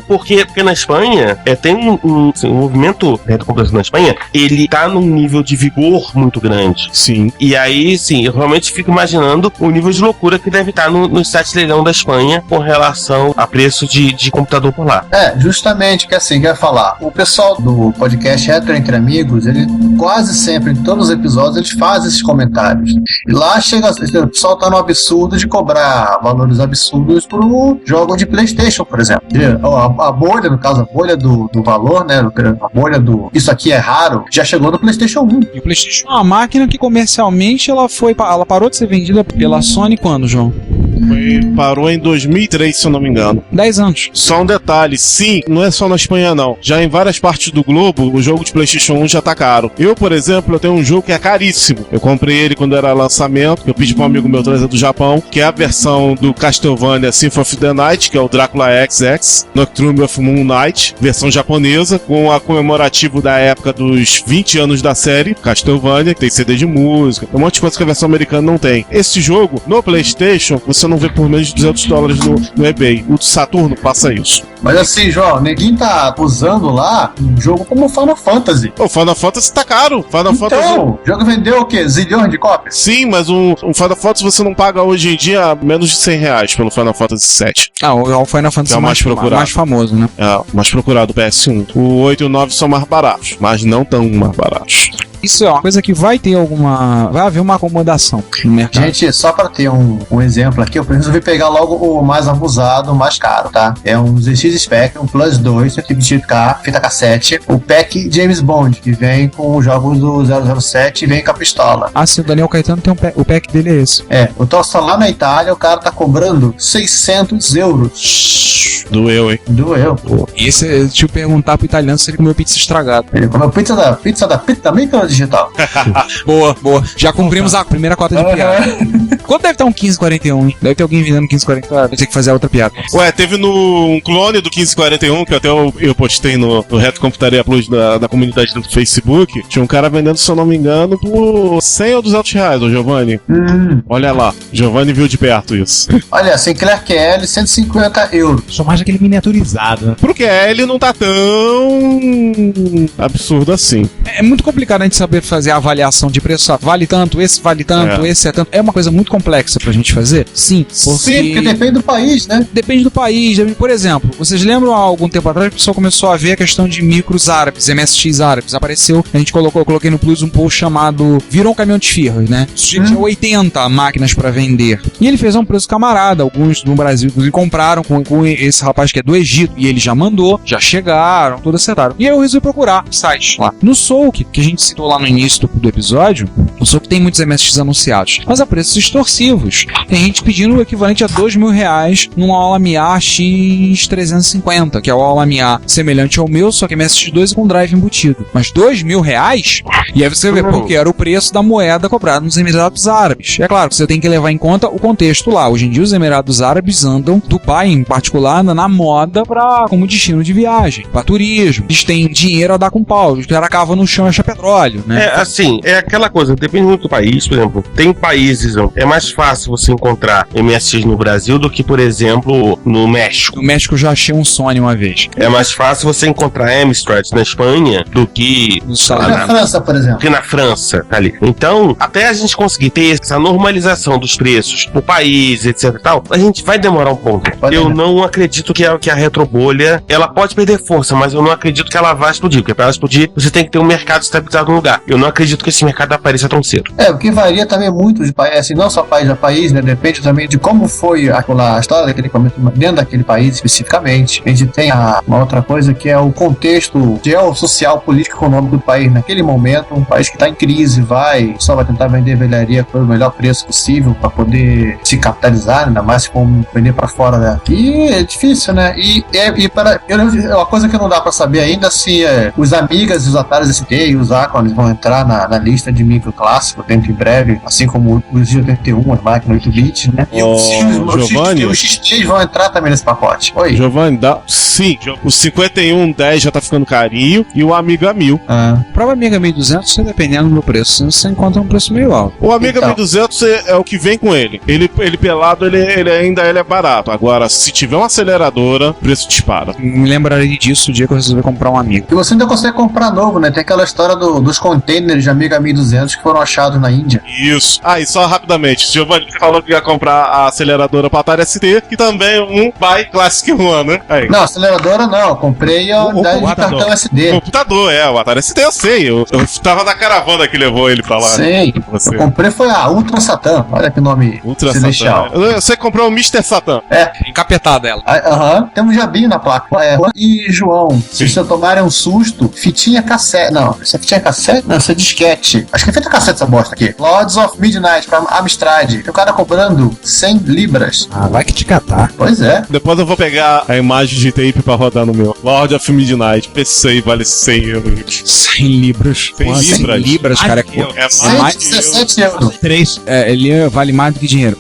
porque na Espanha tem um movimento de computação na Espanha, ele tá num nível de vigor muito grande. Sim. E aí, sim, eu realmente fico imaginando o nível de loucura que deve estar no site leilão da Espanha com relação a preço de computador por lá. Justamente, que assim, quer falar, o pessoal do podcast Retro Entre Amigos, ele quase sempre, em todos os episódios, eles fazem esses comentários. E lá chega, o pessoal tá no absurdo de cobrar valores absurdos pro jogo de PlayStation, por exemplo. A bolha, no caso, a bolha do valor, né, a bolha do isso aqui é raro, já chegou no PlayStation 1. E o PlayStation é uma máquina que comercialmente ela parou de ser vendida pela Sony quando, João? Parou em 2003, se eu não me engano. 10 anos. Só um detalhe, sim, não é só na Espanha não. Já em várias partes do globo, o jogo de PlayStation 1 já tá caro. Eu, por exemplo, eu tenho um jogo que é caríssimo. Eu comprei ele quando era lançamento, eu pedi pra um amigo meu trazer do Japão, que é a versão do Castlevania Symphony of the Night, que é o Drácula XX, Nocturne of Moon Knight, versão japonesa, com a comemorativo da época dos 20 anos da série Castlevania, que tem CD de música, um monte de coisa que a versão americana não tem. Esse jogo, no PlayStation, você não vê por menos de $200 no eBay. O Saturno passa isso. Mas assim, João, ninguém tá usando lá um jogo como Final Fantasy. O Final Fantasy tá caro. O jogo vendeu o quê? Zilhões de cópias? Sim, mas um Final Fantasy você não paga hoje em dia menos de R$100 pelo Final Fantasy VII. O Final Fantasy É o mais procurado. mais famoso, né? É o mais procurado, PS1. O 8 e o 9 são mais baratos, mas não tão mais baratos. Isso é uma coisa que vai haver uma acomodação no mercado. Gente, só pra ter um exemplo aqui, eu resolvi pegar logo o mais abusado, o mais caro, tá? É um ZX Spectrum Plus 2, fita cassete, o pack James Bond, que vem com os jogos do 007 e vem com a pistola. Sim, o Daniel Caetano tem o pack dele é esse. O troço lá na Itália, o cara tá cobrando €600. Doeu, hein? Doeu. E esse, deixa eu perguntar pro italiano se ele comeu pizza estragada. Ele comeu pizza da micro digital. Boa. Já cumprimos a primeira cota de piada. Quanto deve estar um 1541, hein? Deve ter alguém vendendo 1541. Vai ter que fazer a outra piada. Ué, teve um clone do 1541, que até eu postei no Retro Computaria Plus da comunidade do Facebook. Tinha um cara vendendo, se eu não me engano, por R$100 ou R$200, ô Giovanni. Olha lá, Giovanni viu de perto isso. Olha, Sinclair QL, €150. Só mais aquele miniaturizado. Porque ele não tá tão absurdo assim. É muito complicado a gente saber fazer a avaliação de preço. Vale tanto, esse vale tanto, esse é tanto. É uma coisa muito complexa pra gente fazer? Sim. Porque depende do país, né? Depende do país. Por exemplo, vocês lembram há algum tempo atrás, o pessoal começou a ver a questão de micros árabes, MSX árabes. Apareceu, a gente eu coloquei no Plus um post chamado Virou um caminhão de firras, né? O sujeito tinha 80 máquinas pra vender. E ele fez a um preço camarada. Alguns no Brasil, inclusive, compraram com esse rapaz que é do Egito. E ele já mandou, já chegaram, tudo acertaram. E aí eu resolvi procurar sites lá. No Souk, que a gente citou lá no início do episódio, o Souk tem muitos MSX anunciados, mas a preços extorsivos. Tem gente pedindo o equivalente a R$2.000 num Alamiya X350, que é o Alamiya semelhante ao meu, só que MSX2 com drive embutido. Mas R$2.000? E aí você vê, porque era o preço da moeda cobrada nos Emirados Árabes. É claro que você tem que levar em conta o contexto lá. Hoje em dia os Emirados Árabes andam, Dubai em particular, anda na moda como destino de viagem, para turismo. Eles têm dinheiro a dar com pau. Os caras cavam no chão e acham petróleo, né? É assim, é aquela coisa, depende muito do país. Por exemplo, tem países, é mais fácil você encontrar MSX no Brasil do que, por exemplo, no México. No México eu já achei um Sony uma vez. É mais fácil você encontrar Amstrad na Espanha do que na França, por exemplo. Que na França, tá ali. Então, até a gente conseguir ter essa normalização dos preços por país, etc e tal, a gente vai demorar um pouco. Eu não acredito que a retrobolha, ela pode perder força, mas eu não acredito que ela vai explodir, porque para ela explodir, você tem que ter um mercado estabilizado no lugar. Eu não acredito que esse mercado apareça tão cedo. O que varia também muito de país, assim, não só país a país, né? Depende também de como foi a história daquele equipamento dentro daquele país especificamente. A gente tem uma outra coisa que é o contexto geossocial, político, econômico do país naquele momento. Um país que está em crise só vai tentar vender velharia pelo melhor preço possível para poder se capitalizar, ainda mais como vender para fora, né? E é difícil, né? Uma coisa que não dá para saber ainda se os Amigas e os Atari ST e os Acorns vão entrar na lista de micro clássico dentro em breve, assim como os G81, as máquinas 8-bit, né? E os XT vão entrar também nesse pacote. Oi? Giovanni, sim, o 5110 já tá ficando carinho e o Amiga 1000. O próprio Amiga 1200, dependendo do preço, você encontra um preço meio alto. O Amiga 1200 é o que vem com ele. Ele pelado, ele ainda é barato. Agora, se tiver uma aceleradora, o preço dispara. Me lembrarei disso o dia que eu resolvi comprar um Amiga. E você ainda consegue comprar novo, né? Tem aquela história dos containers de Amiga 1200 que foram achados na Índia. Isso. E só rapidamente, Giovanni falou que ia comprar a aceleradora para Atari ST, que também é um by Classic One, né? Aí. Não, aceleradora não. Eu comprei a unidade de cartão SD. O computador, o Atari ST eu sei. Eu tava na caravana que levou ele pra lá. Sei. Você. Eu comprei foi a Ultra Satan. Olha que nome Ultra celestial. Satan. Você comprou o Mr. Satan. Encapetada ela. Tem um jabinho na placa. E João, se você tomarem um susto, fitinha cassete. Não, isso é fitinha cassete? Não, isso é disquete. Acho que é feita cassete essa bosta aqui. Lords of Midnight pra Amstrad. Tem o cara cobrando 100 libras. Vai que te catar. Pois é. Depois eu vou pegar a imagem de tape pra rodar no meu. Lord of Midnight. Esse aí vale 100 euros. 100 libras. 100 libras, cara. É mais 117 euros. 3. Ele vale mais do que dinheiro.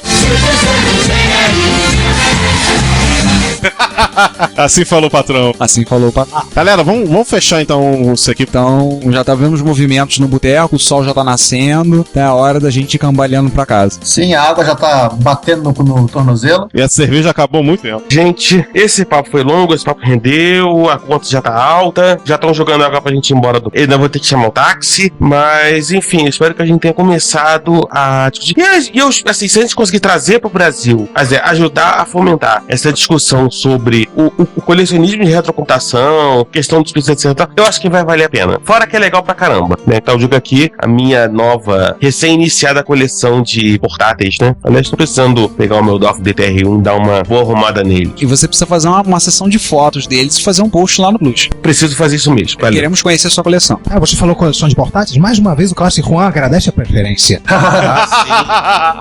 Assim falou o patrão. Assim falou o patrão. Galera, vamos fechar então isso aqui. Então, já tá vendo os movimentos no boteco, o sol já tá nascendo, é a hora da gente ir cambaleando pra casa. Sim, a água já tá batendo no tornozelo. E a cerveja acabou há muito tempo. Gente, esse papo foi longo, esse papo rendeu, a conta já tá alta, já estão jogando água pra gente ir embora do... Eu ainda vou ter que chamar o táxi, mas enfim, espero que a gente tenha começado a discutir. E eu, assim, se a gente conseguir trazer pro Brasil, ajudar a fomentar essa discussão sobre o colecionismo de retrocomputação, questão dos preços, etc. Eu acho que vai valer a pena. Fora que é legal pra caramba, né? Então eu digo aqui a minha nova, recém-iniciada coleção de portáteis, né? Aliás, tô precisando pegar o meu DOF DTR1 e dar uma boa arrumada nele. E você precisa fazer uma sessão de fotos deles e fazer um post lá no Plus. Preciso fazer isso mesmo. Valeu. Queremos conhecer a sua coleção. Você falou coleção de portáteis? Mais uma vez o Classic Juan agradece a preferência.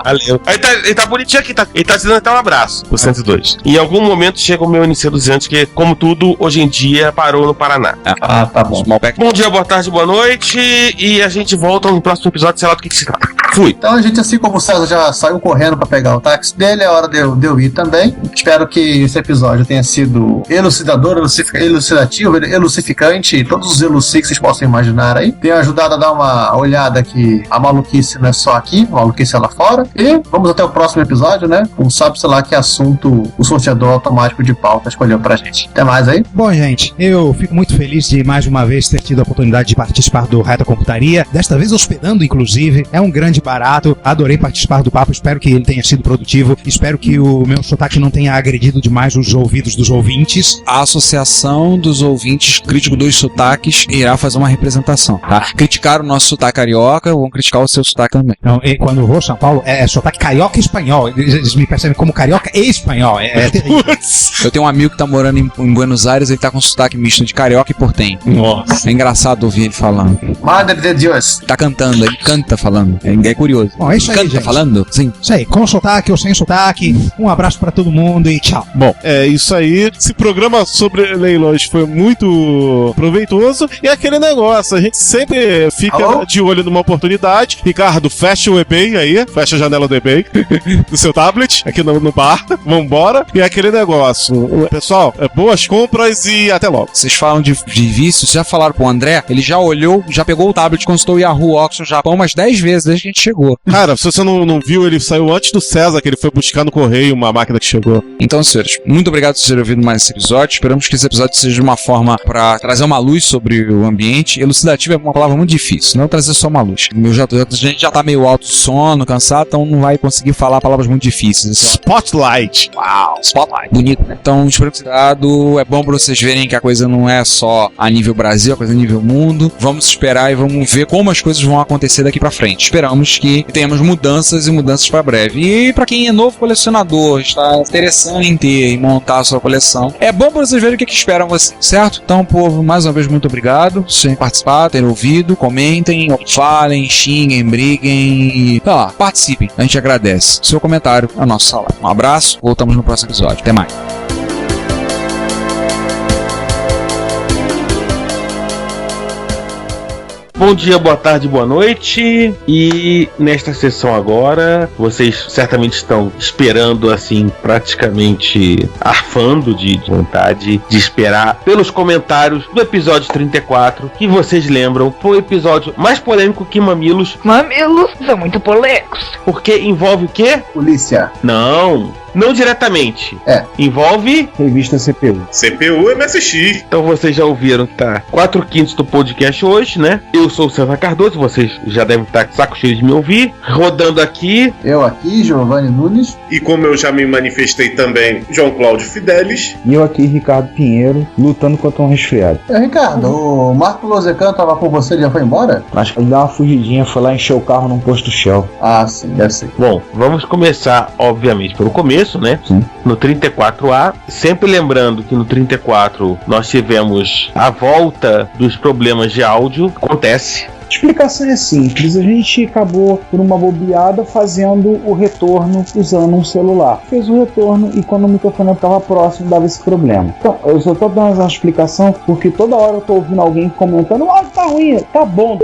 Valeu. Ele tá bonitinho aqui, ele tá dizendo até um abraço, o 102. Em algum momento chega o meu NC200, que, como tudo, hoje em dia parou no Paraná. Tá bom. Bom dia, boa tarde, boa noite, e a gente volta no próximo episódio, sei lá do que se trata. Fui. Então a gente, assim como o César já saiu correndo pra pegar o táxi dele, é hora de eu ir também. Espero que esse episódio tenha sido elucidador, elucidativo, elucificante, todos os eluci que vocês possam imaginar aí. Tenha ajudado a dar uma olhada que a maluquice não é só aqui, a maluquice é lá fora. E vamos até o próximo episódio, né? Não sabe, sei lá, que assunto o sorteador automático de pauta escolheu pra gente. Até mais aí. Bom, gente, eu fico muito feliz de mais uma vez ter tido a oportunidade de participar do Retrocomputaria, desta vez hospedando, inclusive. É um grande barato, adorei participar do papo, espero que ele tenha sido produtivo, espero que o meu sotaque não tenha agredido demais os ouvidos dos ouvintes. A Associação dos Ouvintes Crítico dos Sotaques irá fazer uma representação, tá? Criticar o nosso sotaque carioca, vão criticar o seu sotaque também. Então, quando eu vou a São Paulo, é sotaque carioca e espanhol. Eles me percebem como carioca e espanhol. É terrível. Eu tenho um amigo que tá morando em Buenos Aires, ele tá com sotaque misto de carioca e portenho. Nossa. É engraçado ouvir ele falando. Madre de Deus. Tá cantando, ele canta falando. É curioso. Bom, é isso aí, Canta gente. falando? Sim. Isso aí, com sotaque ou sem sotaque. Um abraço pra todo mundo e tchau. Bom, é isso aí. Esse programa sobre leilões foi muito proveitoso. E é aquele negócio, a gente sempre fica de olho numa oportunidade. Ricardo, fecha o eBay aí, fecha a janela do eBay do seu tablet, aqui no bar. Vambora. E é aquele negócio. Pessoal, boas compras e até logo. Vocês falam de vícios, já falaram pro André, ele já olhou, já pegou o tablet, consultou o Yahoo Auction Japão umas 10 vezes desde que a gente chegou. Cara, se você não viu, ele saiu antes do César, que ele foi buscar no correio uma máquina que chegou. Então, senhores, muito obrigado por terem ouvido mais esse episódio. Esperamos que esse episódio seja uma forma pra trazer uma luz sobre o ambiente. Elucidativo é uma palavra muito difícil, não trazer só uma luz. A gente já tá meio alto de sono, cansado, então não vai conseguir falar palavras muito difíceis. Spotlight. Uau, spotlight. Bonito, né? Então, espero que cuidado. É bom pra vocês verem que a coisa não é só a nível Brasil, a coisa é a nível mundo. Vamos esperar e vamos ver como as coisas vão acontecer daqui pra frente. Esperamos que tenhamos mudanças e mudanças pra breve. E pra quem é novo colecionador, está interessado em ter e montar a sua coleção, é bom pra vocês verem o que esperam você, certo? Então, povo, mais uma vez, muito obrigado por terem participado, terem ouvido, comentem, falem, xinguem, briguem e, lá, participem. A gente agradece. Seu comentário é o nosso salário. Um abraço, voltamos no próximo episódio. Até mais. Bom dia, boa tarde, boa noite. E nesta sessão agora, vocês certamente estão esperando, assim, praticamente arfando de vontade de esperar pelos comentários do episódio 34, que vocês lembram, foi o episódio mais polêmico que Mamilos. Mamilos são muito polêmicos. Porque envolve o quê? Polícia. Não diretamente. Envolve revista CPU. CPU MSX. Então vocês já ouviram que tá 4/5 do podcast hoje, né? Eu sou o César Cardoso, vocês já devem estar com saco cheio de me ouvir. Rodando aqui. Eu aqui, Giovanni Nunes. E como eu já me manifestei também, João Cláudio Fidelis. E eu aqui, Ricardo Pinheiro, lutando contra um resfriado. Ricardo, o Marco Lozecan tava com você e já foi embora? Acho que ele deu uma fugidinha, foi lá encher o carro num posto Shell. Ah, sim, deve ser. Bom, vamos começar, obviamente, pelo começo, né? Sim. No 34A, sempre lembrando que no 34 nós tivemos a volta dos problemas de áudio. Acontece. A explicação é simples, a gente acabou por uma bobeada fazendo o retorno usando um celular. Fez o retorno e quando o microfone estava próximo dava esse problema. Então, eu só tô dando essa explicação porque toda hora eu tô ouvindo alguém comentando: o áudio tá ruim, tá bom.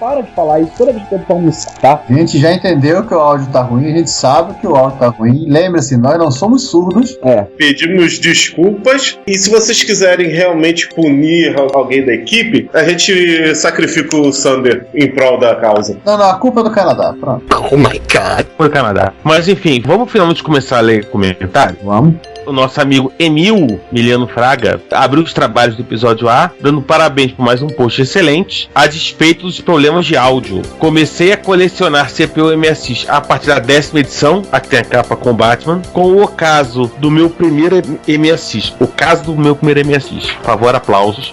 Para de falar isso toda vez que eu tô almoçar, tá? A gente já entendeu que o áudio tá ruim, a gente sabe que o áudio tá ruim. Lembre-se, nós não somos surdos. Pedimos desculpas e se vocês quiserem realmente punir alguém da equipe, a gente sacrifica o Sander em prol da causa. Não, a culpa é do Canadá, pronto. Oh my God. Foi o Canadá. Mas enfim, vamos finalmente começar a ler comentários? Vamos. O nosso amigo Emiliano Fraga abriu os trabalhos do episódio A, dando parabéns por mais um post excelente, a despeito dos problemas de áudio. Comecei a colecionar CPU MSX a partir da 10ª edição, aqui tem a capa com Batman, com o caso do meu primeiro MSX. O caso do meu primeiro MSX. Por favor, aplausos.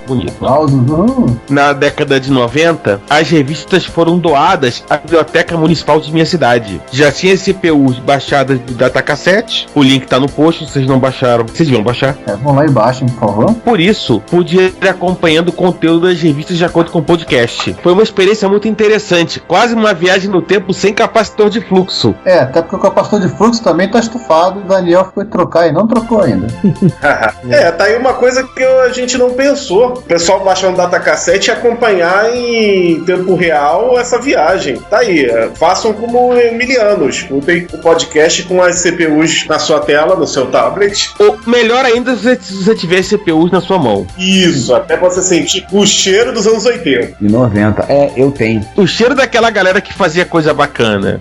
Bonito. Na década de 90, as revistas foram doadas à Biblioteca Municipal de minha cidade. Já tinha CPUs baixadas do datacassete. O link tá no post, se vocês não baixaram, vocês deviam baixar. Vão lá e baixem, por favor. Por isso, pude ir acompanhando o conteúdo das revistas de acordo com o podcast. Foi uma experiência muito interessante, quase uma viagem no tempo sem capacitor de fluxo. Até porque o capacitor de fluxo também tá estufado. O Daniel foi trocar e não trocou ainda. Tá aí uma coisa que a gente não pensou. o pessoal baixar um datacassete e acompanhar em tempo real essa viagem. Tá aí, façam como emilianos. Escutem o podcast com as CPUs na sua tela, no seu tablet. Ou melhor ainda, se você tiver CPUs na sua mão. Isso, até pra você sentir o cheiro dos anos 80. E 90. Eu tenho. O cheiro daquela galera que fazia coisa bacana.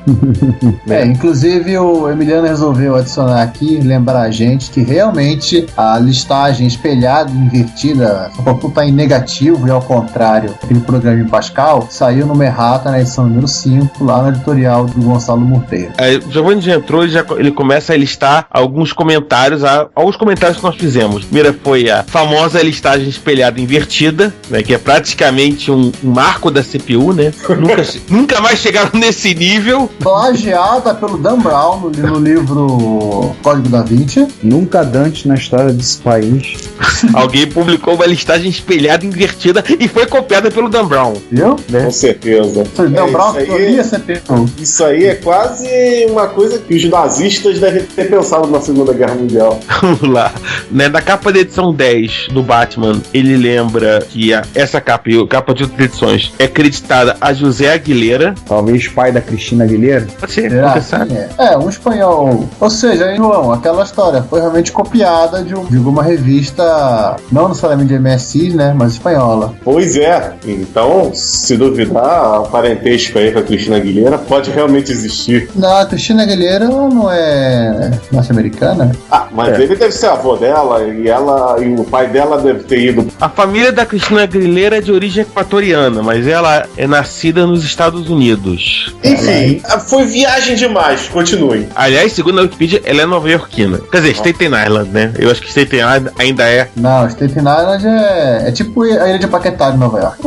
Inclusive o Emiliano resolveu adicionar aqui, lembrar a gente que realmente a listagem espelhada e invertida, só pra estar em negativo e ao contrário, aquele programa em Pascal, saiu no Errata na edição número 5, lá no editorial do Gonçalo Murteiro. O Giovanni já entrou e ele começa a listar alguns comentários que nós fizemos. A primeira foi a famosa listagem espelhada invertida, né, que é praticamente um marco da CPU, né? Nunca mais chegaram nesse nível. Plagiada pelo Dan Brown no livro Código da Vinci. Nunca antes na história desse país. Alguém publicou uma listagem espelhada invertida e foi copiada pelo Dan Brown. Viu? Com certeza. Dan Brown teoria CPU. Isso aí é quase uma coisa que os nazistas devem ter pensado na Segunda Guerra Mundial. Vamos lá. Né, da capa da edição 10 do Batman, ele lembra que essa capa e a capa de outras edições é creditada a José Aguilera. Talvez pai da Cristina Aguilera. Pode ser, um espanhol. Ou seja, João, aquela história foi realmente copiada de alguma revista, não necessariamente de MSI, né, mas espanhola. Pois é. Então, se duvidar, o parentesco aí com a Cristina Aguilera pode realmente existir. Não, a Cristina Aguilera não é norte-americana? Mas ele deve ser avô dela e o pai dela deve ter ido. A família da Cristina Aguilera é de origem equatoriana, mas ela é nascida nos Estados Unidos. Enfim, foi viagem demais. Continue. Aliás, segundo a Wikipedia, ela é nova-iorquina. Quer dizer, Staten Island, né? Eu acho que Staten Island ainda é. Não, Staten Island é tipo a ilha de Paquetá de Nova York.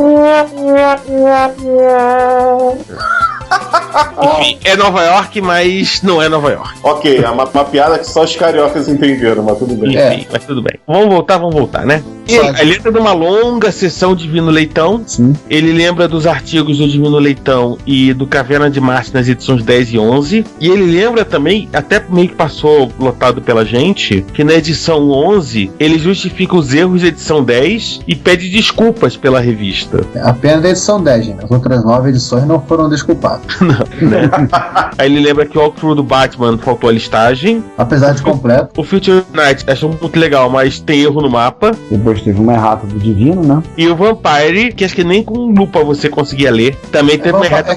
Enfim, é Nova York, mas não é Nova York. Ok, é uma piada que só os cariocas entenderam, mas tudo bem. Enfim, mas tudo bem. Vamos voltar, né? E ele entra numa longa sessão de Divino Leitão. Sim. Ele lembra dos artigos do Divino Leitão e do Caverna de Marte nas edições 10 e 11. E ele lembra também, até meio que passou lotado pela gente, que na edição 11 ele justifica os erros da edição 10 e pede desculpas pela revista. Apenas da edição 10, gente. As outras 9 edições não foram desculpadas. Não, né? Aí ele lembra que o walkthrough do Batman faltou a listagem. Apesar de completo. O Future Night achou muito legal, mas tem erro no mapa. Depois teve uma errata do Divino, né? E o Vampire, que acho que nem com lupa você conseguia ler, também teve uma errata.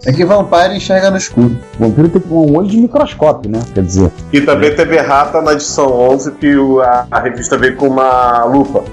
É que Vampire enxerga no escuro. O vampiro tem um olho de microscópio, né? Quer dizer. E também teve errata na edição 11 que a revista veio com uma lupa.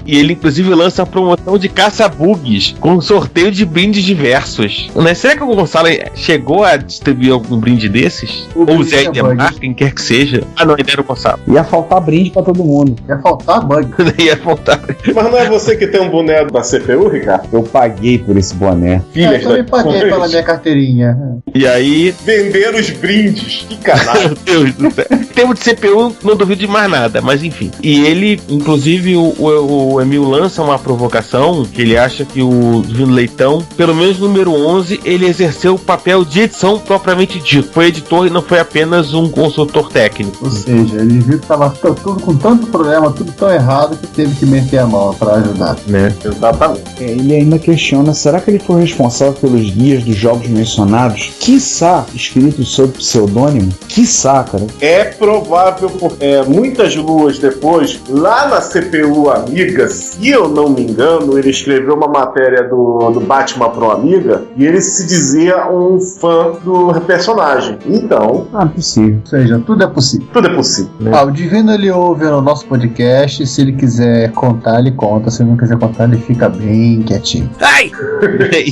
E ele inclusive lança a promoção de caça-bugs com um sorteio de brindes diversos. Né? Será que o Gonçalo chegou a distribuir algum brinde desses? Ou o Zé Idemar, quem quer que seja? Ah, não, ainda era o Gonçalo. Ia faltar brinde pra todo mundo. Ia faltar bug. Ia faltar. Mas não é você que tem um boné da CPU, Ricardo? Eu paguei por esse boné. Eu também paguei pela minha carteirinha. E aí... Venderam os brindes. Que canal. Meu Deus do céu. Em termos de CPU, não duvido de mais nada, mas enfim. E ele, inclusive, o Emil lança uma provocação, que ele acha que o Divino Leitão, pelo menos no número 11, ele exerceu o papel de edição propriamente dito. Foi editor e não foi apenas um consultor técnico. Ou seja, ele viu que estava tudo com tanto problema, tudo tão errado, que teve que meter a mão para ajudar. Né? Exatamente. Ele ainda questiona, será que ele foi responsável pelos guias dos jogos mencionados? Quiçá, escrito sob pseudônimo? Quiçá, cara. É provável, porque muitas luas depois, lá na CPU Amiga, se eu não me engano, ele escreveu uma matéria do Batman pro Amiga e ele se dizia um fã do personagem. Então... possível. Ou seja, tudo é possível. Tudo é possível. Né? O Divino ele ouve no nosso podcast, se ele quiser contar, ele conta. Se ele não quiser contar, ele fica bem quietinho. Ai!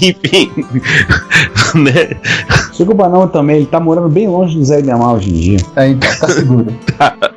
Enfim. Né? Desculpa não também, ele tá morando bem longe do Zé Idemar hoje em dia. Então, tá seguro.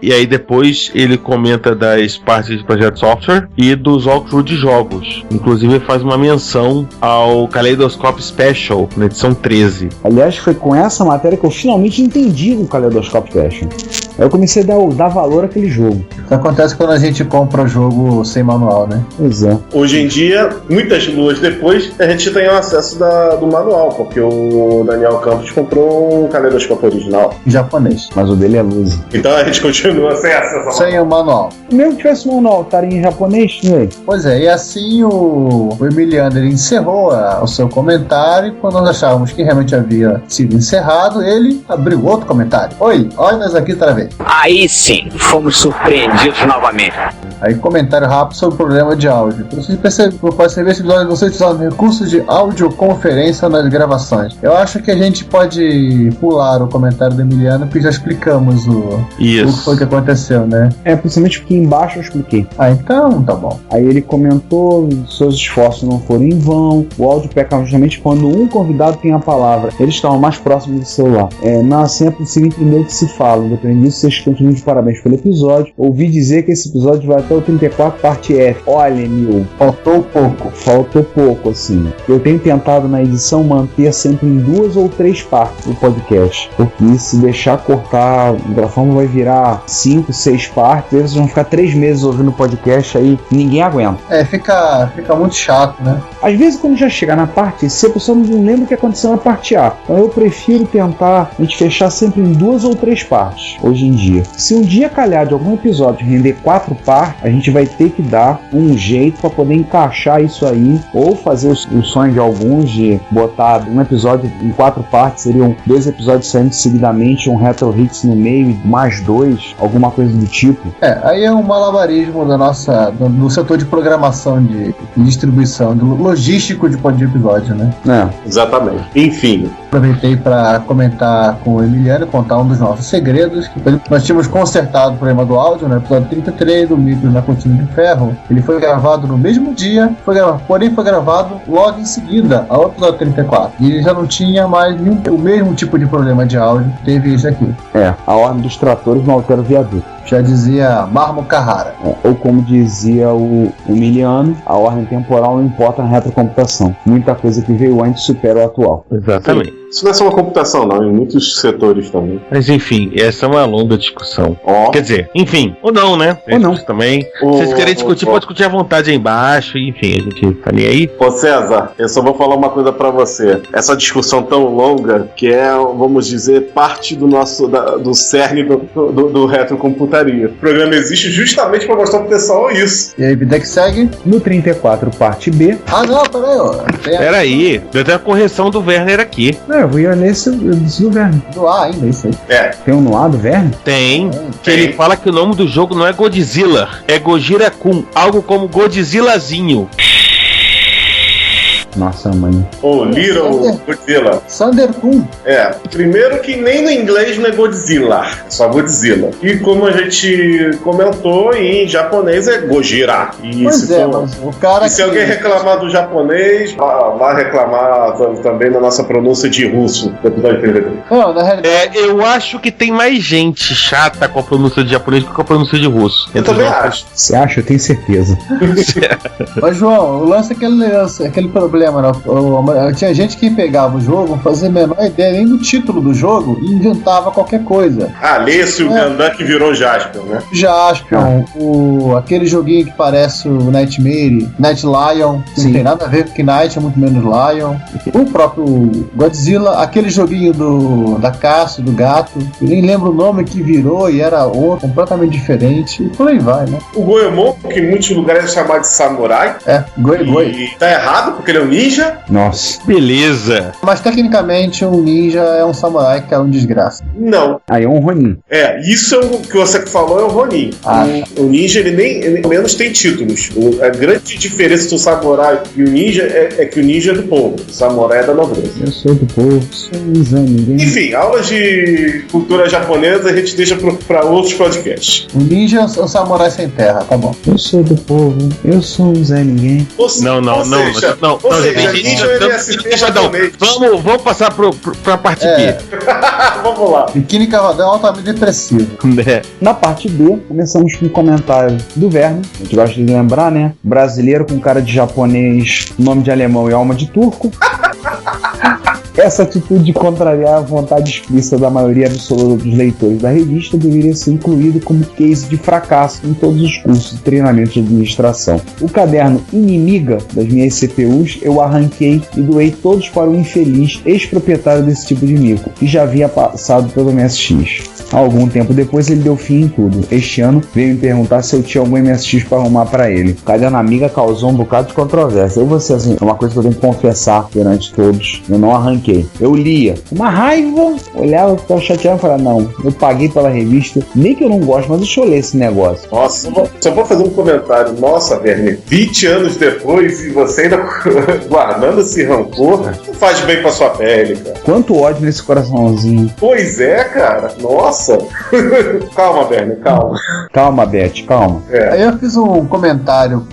E aí depois ele comenta das partes de projeto software e dos walkthrough de jogos. Inclusive ele faz uma menção ao Kaleidoscope Special, na edição 13. Aliás, foi com essa matéria que eu finalmente entendi o Kaleidoscope Special. Aí eu comecei a dar valor àquele jogo. Isso acontece quando a gente compra o jogo sem manual, né? Pois é. Hoje em dia, muitas luas depois, a gente tem o acesso do manual, porque o Daniel Campos comprou um caleidoscópio original. Em japonês. Mas o dele é luz. Então a gente continua sem acesso. Sem o manual. Mesmo que tivesse um manual, estaria em japonês, né? Pois é, e assim o Emiliano ele encerrou o seu comentário. E quando nós achávamos que realmente havia sido encerrado, ele abriu outro comentário. Oi, olha nós aqui outra vez. Aí sim, fomos surpreendidos novamente. Aí comentário rápido sobre o problema de áudio. Vocês perceber esse episódio não ser utilizado recursos de audioconferência nas gravações. Eu acho que a gente pode pular o comentário do Emiliano, porque já explicamos o que foi que aconteceu, né? Principalmente porque embaixo eu expliquei. Ah, então tá bom. Aí ele comentou, seus esforços não foram em vão, o áudio peca justamente quando um convidado tem a palavra. Eles estavam mais próximos do celular. Não assim é possível entender o que se fala. Independente disso, vocês continuam de parabéns pelo episódio. Ouvi dizer que esse episódio vai até o 34, parte F. Olha, Nil, faltou pouco, assim. Eu tenho tentado na edição manter sempre em 2 ou 3 partes o podcast, porque se deixar cortar, o Grafão vai virar 5, 6 partes, aí vocês vão ficar 3 meses ouvindo o podcast, aí ninguém aguenta. Fica muito chato, né? Às vezes quando já chegar na parte C, a pessoa não lembra o que aconteceu na parte A. Então eu prefiro tentar a gente fechar sempre em 2 ou 3 partes, hoje em dia. Se um dia calhar de algum episódio render 4 partes, a gente vai ter que dar um jeito para poder encaixar isso aí, ou fazer o sonho de alguns de botar um episódio em 4 partes, seriam 2 episódios saindo seguidamente, um Retro Hits no meio e mais 2, alguma coisa do tipo. Aí é um malabarismo do setor de programação de distribuição, do logístico de episódio, né? Exatamente. Enfim. Aproveitei para comentar com o Emiliano, contar um dos nossos segredos, que nós tínhamos consertado o problema do áudio no episódio 33 do micro na cortina de ferro. Ele foi gravado no mesmo dia, porém foi gravado logo em seguida ao episódio 34. E ele já não tinha mais o mesmo tipo de problema de áudio que teve esse aqui. A ordem dos tratores não altera o viaduto. Já dizia Marmo Carrara. Ou como dizia o Emiliano, a ordem temporal não importa na retrocomputação. Muita coisa que veio antes supera o atual. Exatamente. Sim. Isso não é só uma computação, não, em muitos setores também. Mas enfim, essa é uma longa discussão. Quer dizer, enfim, ou não, né? Ou não. Também. Se vocês querem discutir, pode discutir à vontade aí embaixo, enfim, a gente tá nem aí. Ô César, eu só vou falar uma coisa pra você. Essa discussão tão longa, que é, vamos dizer, parte do nosso, do cerne do retrocomputaria. O programa existe justamente pra mostrar pro pessoal isso. E aí, vida que segue? No 34, parte B. Não, peraí, Peraí, deu até a correção do Werner aqui. Eu vou ir nesse do Verne. Do A ainda, isso aí. Tem um no A do Verne? Tem. Que ele fala que o nome do jogo não é Godzilla, é Gojira-kun, algo como Godzillazinho. Nossa, mãe. Little Godzilla. Thunder-kun. Primeiro que nem no inglês não é Godzilla, é só Godzilla. E como a gente comentou, em japonês é Gojira. Mas o cara se alguém reclamar do japonês, vai reclamar também na nossa pronúncia de russo. Não, na realidade... eu acho que tem mais gente chata com a pronúncia de japonês do que com a pronúncia de russo. Eu também acho. Você acha? Eu tenho certeza. Mas, João, o lance é aquele problema. Tinha gente que pegava o jogo, não fazia a menor ideia nem do título do jogo e inventava qualquer coisa. Lê-se o Gundam que virou Jaspion, né? Jaspion, aquele joguinho que parece o Nightmare, Night Lion, que não tem nada a ver com Knight, é muito menos Lion. O próprio Godzilla, aquele joguinho da caça, do gato, eu nem lembro o nome que virou e era outro, completamente diferente, e por aí vai, né? O Goemon, que em muitos lugares é chamado de samurai. Goi. E tá errado, porque ele é um ninja. Nossa. Beleza. Mas tecnicamente um ninja é um samurai que é um desgraça. Não. Aí é um Ronin. Isso é o que você falou, é o Ronin. O ninja, ele nem menos tem títulos. A grande diferença do samurai e o ninja é que o ninja é do povo, o samurai é da nobreza. Eu sou do povo, sou ninguém. Enfim, aulas de cultura japonesa a gente deixa pra outros podcasts. O ninja é um samurai sem terra, tá bom. Eu sou do povo, eu sou um Zé Ninguém. Vamos passar pra parte B. Vamos lá. Biquíni Cavadão é altamente depressivo. Na parte B, começamos com um comentário do Verne. A gente gosta de lembrar, né? Brasileiro com cara de japonês, nome de alemão e alma de turco. Essa atitude de contrariar a vontade explícita da maioria absoluta dos leitores da revista deveria ser incluído como case de fracasso em todos os cursos de treinamento de administração. O caderno Inimiga das minhas CPUs eu arranquei e doei todos para o infeliz ex-proprietário desse tipo de micro, que já havia passado pelo MSX. Algum tempo depois ele deu fim em tudo. Este ano veio me perguntar se eu tinha algum MSX para arrumar para ele. O caderno Amiga causou um bocado de controvérsia. Eu vou ser assim, é uma coisa que eu tenho que confessar perante todos. Eu não arranquei. Eu lia. Uma raiva, olhava, ficava chateado e falava, não, eu paguei pela revista, nem que eu não gosto, mas deixa eu ler esse negócio. Nossa, só vou fazer um comentário. Nossa, Werner, 20 anos depois e você ainda guardando esse rancor, não faz bem pra sua pele, cara. Quanto ódio nesse coraçãozinho. Pois é, cara. Nossa. Calma, Werner, calma. Calma, Beth, calma. Aí eu fiz um comentário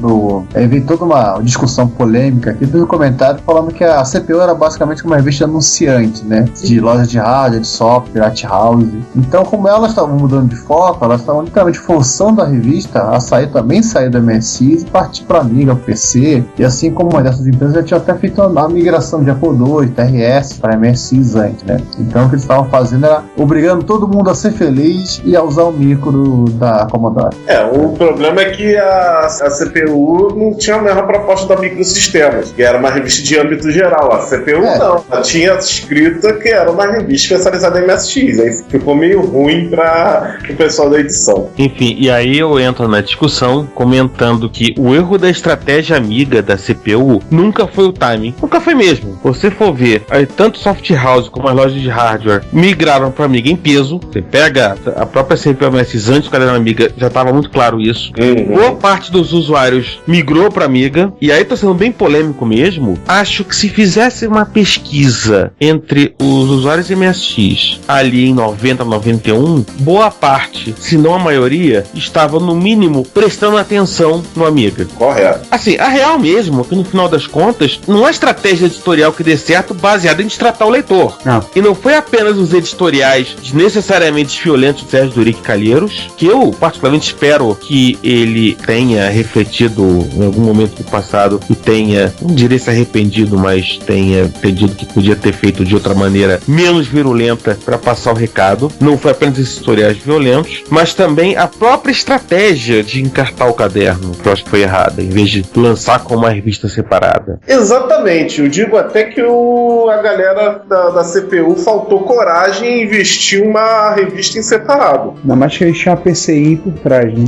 Aí veio toda uma discussão polêmica aqui. Fiz um comentário falando que a CPU era basicamente uma revista anunciante, né? De loja de rádio, de software, art house. Então, como elas estavam mudando de foco, elas estavam literalmente forçando a revista a sair do MSX e partir para Amiga, pro PC. E assim como uma dessas empresas já tinha até feito a migração de Apple II, TRS para MSX antes, né? Então o que eles estavam fazendo era obrigando todo mundo a ser feliz e a usar o micro da Commodore. O problema é que a CPU não tinha a mesma proposta da Microsistemas, que era uma revista de âmbito geral. A CPU não, ela tinha escrita que era uma revista especializada em MSX. Aí ficou meio ruim para o pessoal da edição. Enfim, e aí eu entro na discussão comentando que o erro da estratégia Amiga da CPU nunca foi o timing. Nunca foi mesmo. Você for ver, aí tanto soft house como as lojas de hardware migraram para Amiga em peso. Você pega a própria CPU MSX antes do caderno Amiga, já estava muito claro isso. Boa parte dos usuários migrou para Amiga, e aí tô sendo bem polêmico mesmo. Acho que se fizesse uma pesquisa entre os usuários MSX ali em 90, 91, boa parte, se não a maioria, estava no mínimo prestando atenção no Amiga. Correto. Assim, a real mesmo, que no final das contas, não há estratégia editorial que dê certo baseada em destratar o leitor. Não. E não foi apenas os editoriais desnecessariamente violentos de Sérgio Duric Calheiros, que eu particularmente espero que ele tenha refletido em algum momento do passado e tenha, não diria se arrependido, mas tenha entendido que podia ter feito de outra maneira menos virulenta para passar o recado. Não foi apenas esses editoriais violentos, mas também a própria estratégia de encartar o caderno, que eu acho que foi errada, em vez de lançar como uma revista separada. Exatamente, eu digo até que a galera da CPU faltou coragem em investir uma revista em separado. Ainda mais que eles tinham a PCI por trás, né?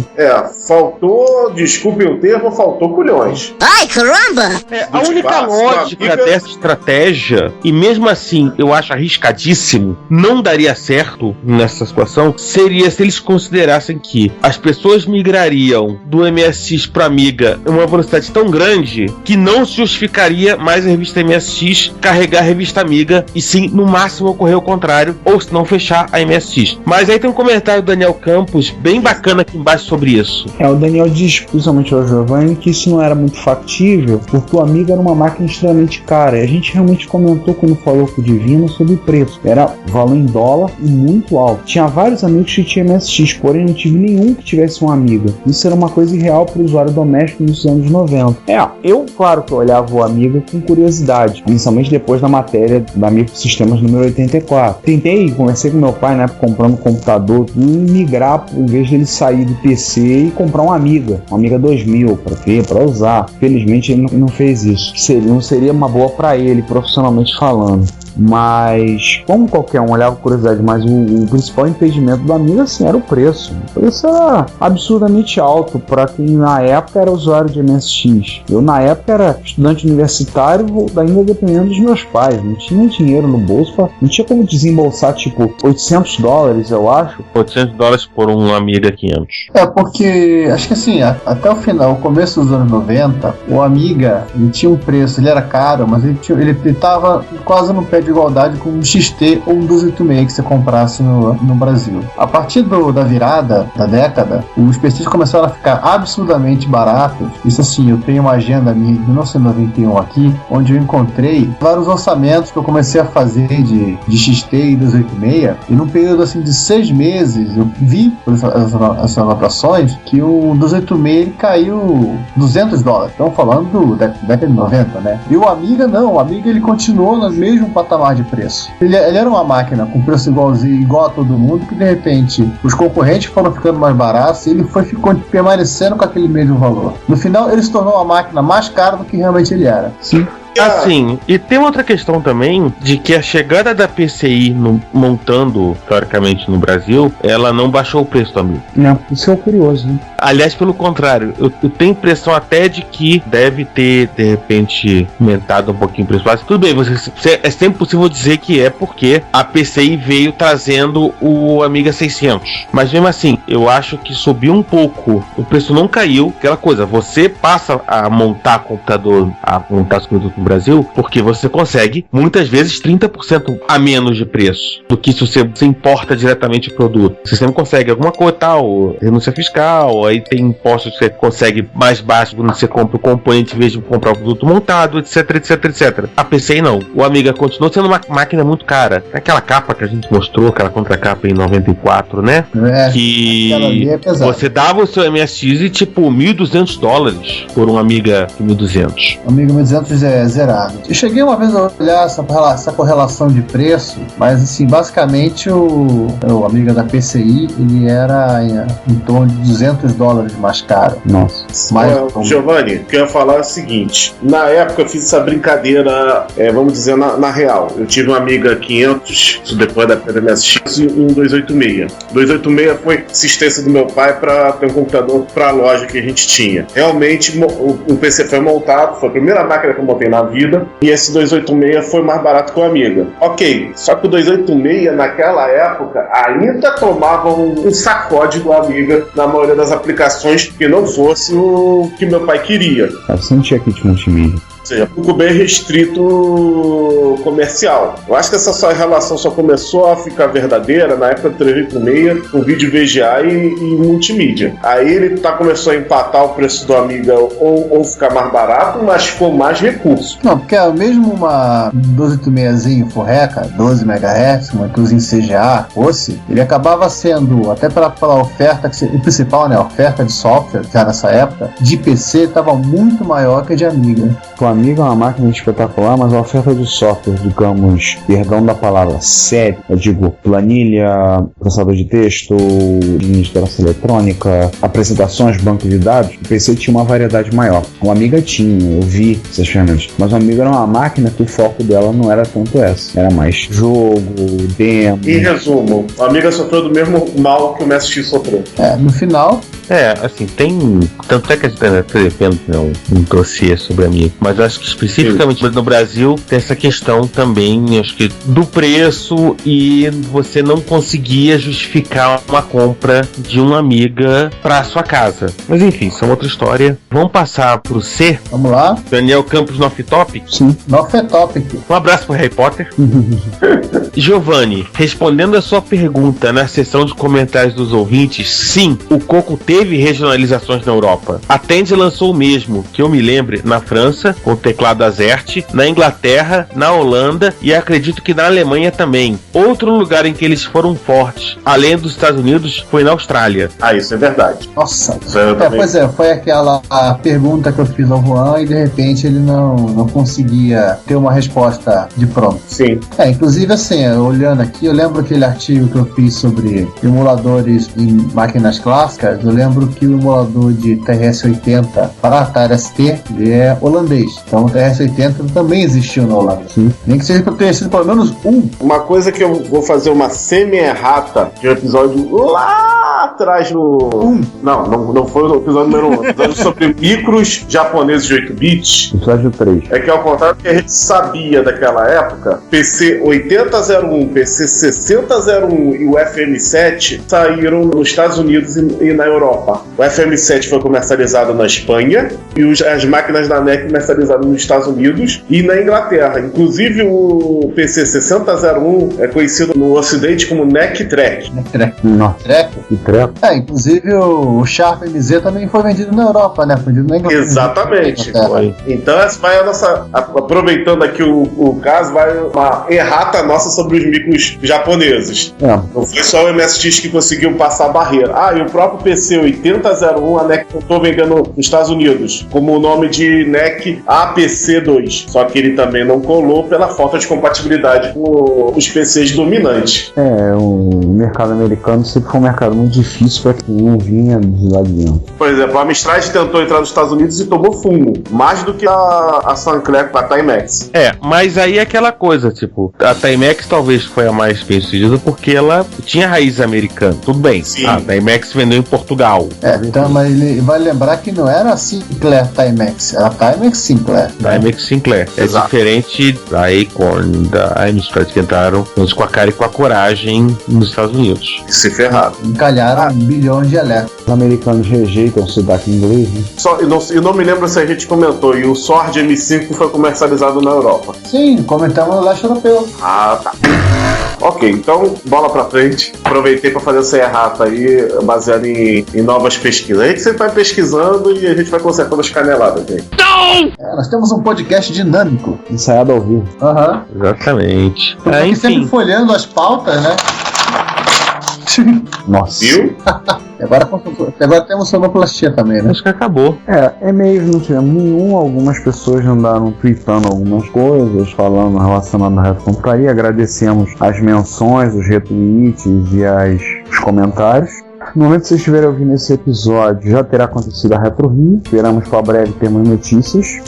Faltou, desculpem o termo, faltou culhões. Ai, caramba! A única lógica dessa estratégia, e mesmo assim eu acho arriscadíssimo, não daria certo nessa situação, seria se eles considerassem que as pessoas migrariam do MSX para Amiga em uma velocidade tão grande que não se justificaria mais a revista MSX carregar a revista Amiga, e sim, no máximo, ocorrer o contrário, ou se não fechar a MSX. Mas aí tem um comentário do Daniel Campos bem bacana aqui embaixo sobre isso. O Daniel diz, principalmente ao Giovanni, que isso não era muito factível, porque o Amiga era uma máquina extremamente cara. E a gente realmente comentou quando falou com o Divino sobre o preço. Era valor em dólar e muito alto. Tinha vários amigos que tinham MSX, porém não tive nenhum que tivesse um Amiga. Isso era uma coisa irreal para o usuário doméstico nos anos 90. Eu, claro que eu olhava o Amiga com curiosidade, principalmente depois da matéria da Microsistemas número 84. Conversei com meu pai, né, comprando um computador e migrar, em vez de ele sair do PC e comprar um Amiga 2000 para usar. Felizmente ele não fez isso. Não seria uma boa para ele, profissionalmente falando. Mas, como qualquer um olhava com curiosidade, mas o principal impedimento do Amiga, assim, era o preço. O preço era absurdamente alto para quem na época era usuário de MSX. Eu na época era estudante universitário, ainda dependendo dos meus pais. Não tinha dinheiro no bolso, não tinha como desembolsar tipo $800, eu acho. $800 por um Amiga 500. Porque acho que assim, até o final, o começo dos anos 90, o Amiga, ele tinha um preço, ele era caro, mas ele estava quase no pé de igualdade com um XT ou um 1286 que você comprasse no Brasil. A partir da virada da década, os PCs começaram a ficar absurdamente baratos. Isso assim, eu tenho uma agenda minha de 1991 aqui, onde eu encontrei vários orçamentos que eu comecei a fazer de XT e 286, e num período assim de 6 meses, eu vi por essas anotações que o 286 ele caiu $200. Estamos falando da década de 90, né? E o Amiga não, o Amiga ele continuou no mesmo patamar patamar de preço. Ele era uma máquina com preço igual a todo mundo, que de repente os concorrentes foram ficando mais baratos e ele ficou permanecendo com aquele mesmo valor. No final, ele se tornou uma máquina mais cara do que realmente ele era. Sim. Assim, e tem outra questão também, de que a chegada da PCI montando, teoricamente, no Brasil, ela não baixou o preço do amigo. Não, isso é curioso, né? Aliás, pelo contrário, eu tenho impressão até de que deve ter, de repente, aumentado um pouquinho o preço básico. Tudo bem, é sempre possível dizer que é porque a PCI veio trazendo o Amiga 600. Mas mesmo assim, eu acho que subiu um pouco. O preço não caiu. Aquela coisa, você passa a montar computador, a montar os produtos no Brasil, porque você consegue, muitas vezes, 30% a menos de preço do que se você importa diretamente o produto. Você sempre consegue alguma coisa, tal, renúncia fiscal, aí tem impostos que você consegue mais baixo quando você compra o componente em vez de comprar o produto montado, etc, etc, etc. A PCI não. O Amiga continuou sendo uma máquina muito cara. Aquela capa que a gente mostrou, aquela contracapa em 94, né? Que você dava o seu MSX e tipo $1.200 por um Amiga 1200. Amiga 1200 é zerado. Eu cheguei uma vez a olhar essa correlação de preço, mas assim, basicamente o Amiga da PCI, ele era em torno de $200 mais caro. Nossa. Giovanni, o que eu ia falar é o seguinte: na época eu fiz essa brincadeira, vamos dizer, na real. Eu tive uma Amiga 500, isso depois da MSX, e um 286. 286 foi assistência do meu pai para ter um computador para a loja que a gente tinha. Realmente, o PC foi montado, foi a primeira máquina que eu montei na vida, e esse 286 foi mais barato que o Amiga. Ok, só que o 286 naquela época ainda tomava um sacode do Amiga na maioria das aplicações, que não fosse o que meu pai queria. Você não tinha kit multimídia. Ou seja, ficou bem restrito comercial. Eu acho que essa sua relação só começou a ficar verdadeira na época do 386, com vídeo VGA e multimídia. Aí ele começou a empatar o preço do Amiga ou ficar mais barato, mas com mais recursos. Não, porque mesmo uma 1286zinho forreca, 12 MHz, uma coisa em CGA, fosse, ele acabava sendo, até pela oferta principal, né, a oferta de software, já nessa época, de PC estava muito maior que a de Amiga. O Amiga é uma máquina espetacular, mas a oferta de software, digamos, perdão da palavra, sério, eu digo, planilha, processador de texto, linha de interação eletrônica, apresentações, banco de dados, o PC tinha uma variedade maior. O Amiga tinha, eu vi essas ferramentas, mas o Amiga era uma máquina que o foco dela não era tanto essa, era mais jogo, demo. Em resumo, o Amiga sofreu do mesmo mal que o MSX sofreu. No final... assim, tem... Tanto é que a gente está defendendo um dossiê sobre a Amiga, mas eu acho que especificamente no Brasil tem essa questão também, acho que do preço, e você não conseguia justificar uma compra de uma Amiga para sua casa. Mas enfim, isso é outra história. Vamos passar pro C. Vamos lá. Daniel Campos no Off-Topic. Sim, no Off-Topic. Um abraço pro Harry Potter. Giovanni, respondendo a sua pergunta na seção de comentários dos ouvintes, sim, o Coco teve regionalizações na Europa. A Tandy lançou o mesmo, que eu me lembre, na França, com o teclado Azerte, na Inglaterra, na Holanda e acredito que na Alemanha também. Outro lugar em que eles foram fortes, além dos Estados Unidos, foi na Austrália. Isso é verdade. Nossa, pois é, foi aquela a pergunta que eu fiz ao Juan e de repente ele não conseguia ter uma resposta de pronto. Sim. Inclusive assim, olhando aqui, eu lembro aquele artigo que eu fiz sobre emuladores em máquinas clássicas, eu lembro que o emulador de TRS-80 para Atari ST, ele é holandês. Então o TRS-80 também existiu na Holanda. Sim. Nem que seja para ter sido pelo menos um. Uma coisa que eu vou fazer uma semi-errata de um episódio lá atrás no... Não foi o episódio número 1. Episódio sobre micros japoneses de 8 bits. Episódio 3. É que ao contrário do que a gente sabia daquela época, PC 8001, PC 6001 e o FM7 saíram nos Estados Unidos e na Europa. O FM7 foi comercializado na Espanha e as máquinas da NEC comercializadas nos Estados Unidos e na Inglaterra. Inclusive o PC 6001 é conhecido no Ocidente como NEC Track. NEC Track. Nossa. Track? secreto. Inclusive o Sharp MZ também foi vendido na Europa, né? Foi vendido na Inglaterra. Exatamente. Então essa vai a nossa... Aproveitando aqui o caso, vai uma errata nossa sobre os micros japoneses. Não foi só o MSX que conseguiu passar a barreira. E o próprio PC 8001, a NEC tentou vendendo nos Estados Unidos como o nome de NEC APC2. Só que ele também não colou pela falta de compatibilidade com os PCs dominantes. O mercado americano sempre foi um mercado muito difícil para quem não vinha de lá de dentro. Por exemplo, a Amstrad tentou entrar nos Estados Unidos e tomou fumo. Mais do que a Sinclair com a Timex. Mas aí é aquela coisa, tipo, a Timex talvez foi a mais bem sucedida porque ela tinha raiz americana. Tudo bem. Sim. A Timex vendeu em Portugal. Então, mas ele vai lembrar que não era a Sinclair Timex, era a Timex Sinclair. Timex Sinclair. É diferente da Acorn, da Amstrad, que entraram com a cara e com a coragem nos Estados Unidos. Se ferraram. Encalharam bilhões de elétricos. Os americanos rejeitam o sotaque inglês, né? Eu não me lembro se a gente comentou, e o Sword M5 foi comercializado na Europa. Sim, comentamos no leste europeu. Tá. Ok, então, bola pra frente. Aproveitei pra fazer essa errata aí, baseada em novas pesquisas. A gente sempre vai pesquisando e a gente vai consertando as caneladas aí. Nós temos um podcast dinâmico. Ensaiado ao vivo. Exatamente. Enfim. Sempre folheando as pautas, né? Nossa. Viu? Agora temos sonoplastia também, né? Acho que acabou. E-mails não tivemos nenhum. Algumas pessoas andaram tweetando algumas coisas, falando relacionado à retrocomputaria. Agradecemos as menções, os retweets e os comentários. No momento que vocês estiverem ouvindo esse episódio, já terá acontecido a Retro Rio. Esperamos para breve termos notícias.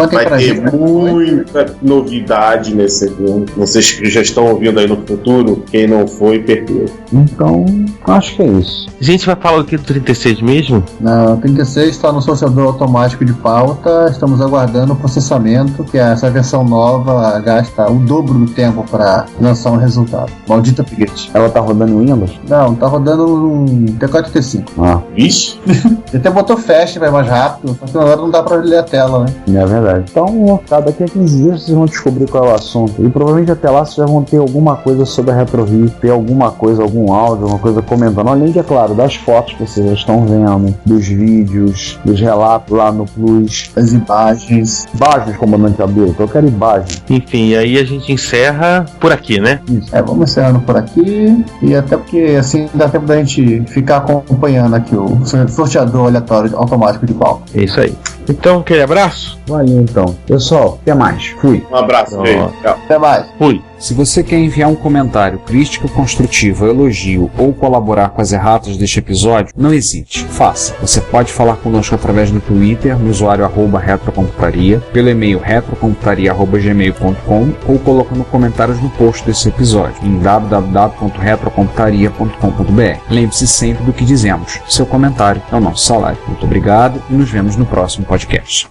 Vai ter muita novidade nesse evento. Vocês que já estão ouvindo aí no futuro, quem não foi, perdeu. Então, acho que é isso. A gente vai falar aqui do 36 mesmo? Não, 36 está no processador automático de pauta. Estamos aguardando o processamento, que essa versão nova gasta o dobro do tempo para lançar um resultado. Maldita upgrade. Ela tá rodando em Windows? Não, tá rodando um T435. Vixe. Ele até botou flash, vai mais rápido, só que agora não dá pra ler a tela, né? É verdade. Então, daqui a 15 dias vocês vão descobrir qual é o assunto. E provavelmente até lá vocês já vão ter alguma coisa sobre a Retro Rio, ter alguma coisa, algum áudio, alguma coisa comentando. Além de, é claro, das fotos que vocês já estão vendo, dos vídeos, dos relatos lá no Plus, as imagens. Imagens, comandante Abel, eu quero imagem. Enfim, aí a gente encerra por aqui, né? Isso. Vamos encerrando por aqui. E até porque assim dá tempo da gente ficar acompanhando aqui o sorteador aleatório automático de pauta. É isso aí. Então, aquele abraço. Valeu, então. Pessoal, até mais. Fui. Um abraço, Tchau. Até mais. Fui. Se você quer enviar um comentário, crítica construtiva, elogio ou colaborar com as erratas deste episódio, não hesite, faça. Você pode falar conosco através do Twitter, no usuário @retrocomputaria, pelo e-mail retrocomputaria@gmail.com ou colocando comentários no post desse episódio em www.retrocomputaria.com.br. Lembre-se sempre do que dizemos. Seu comentário é o nosso salário. Muito obrigado e nos vemos no próximo podcast.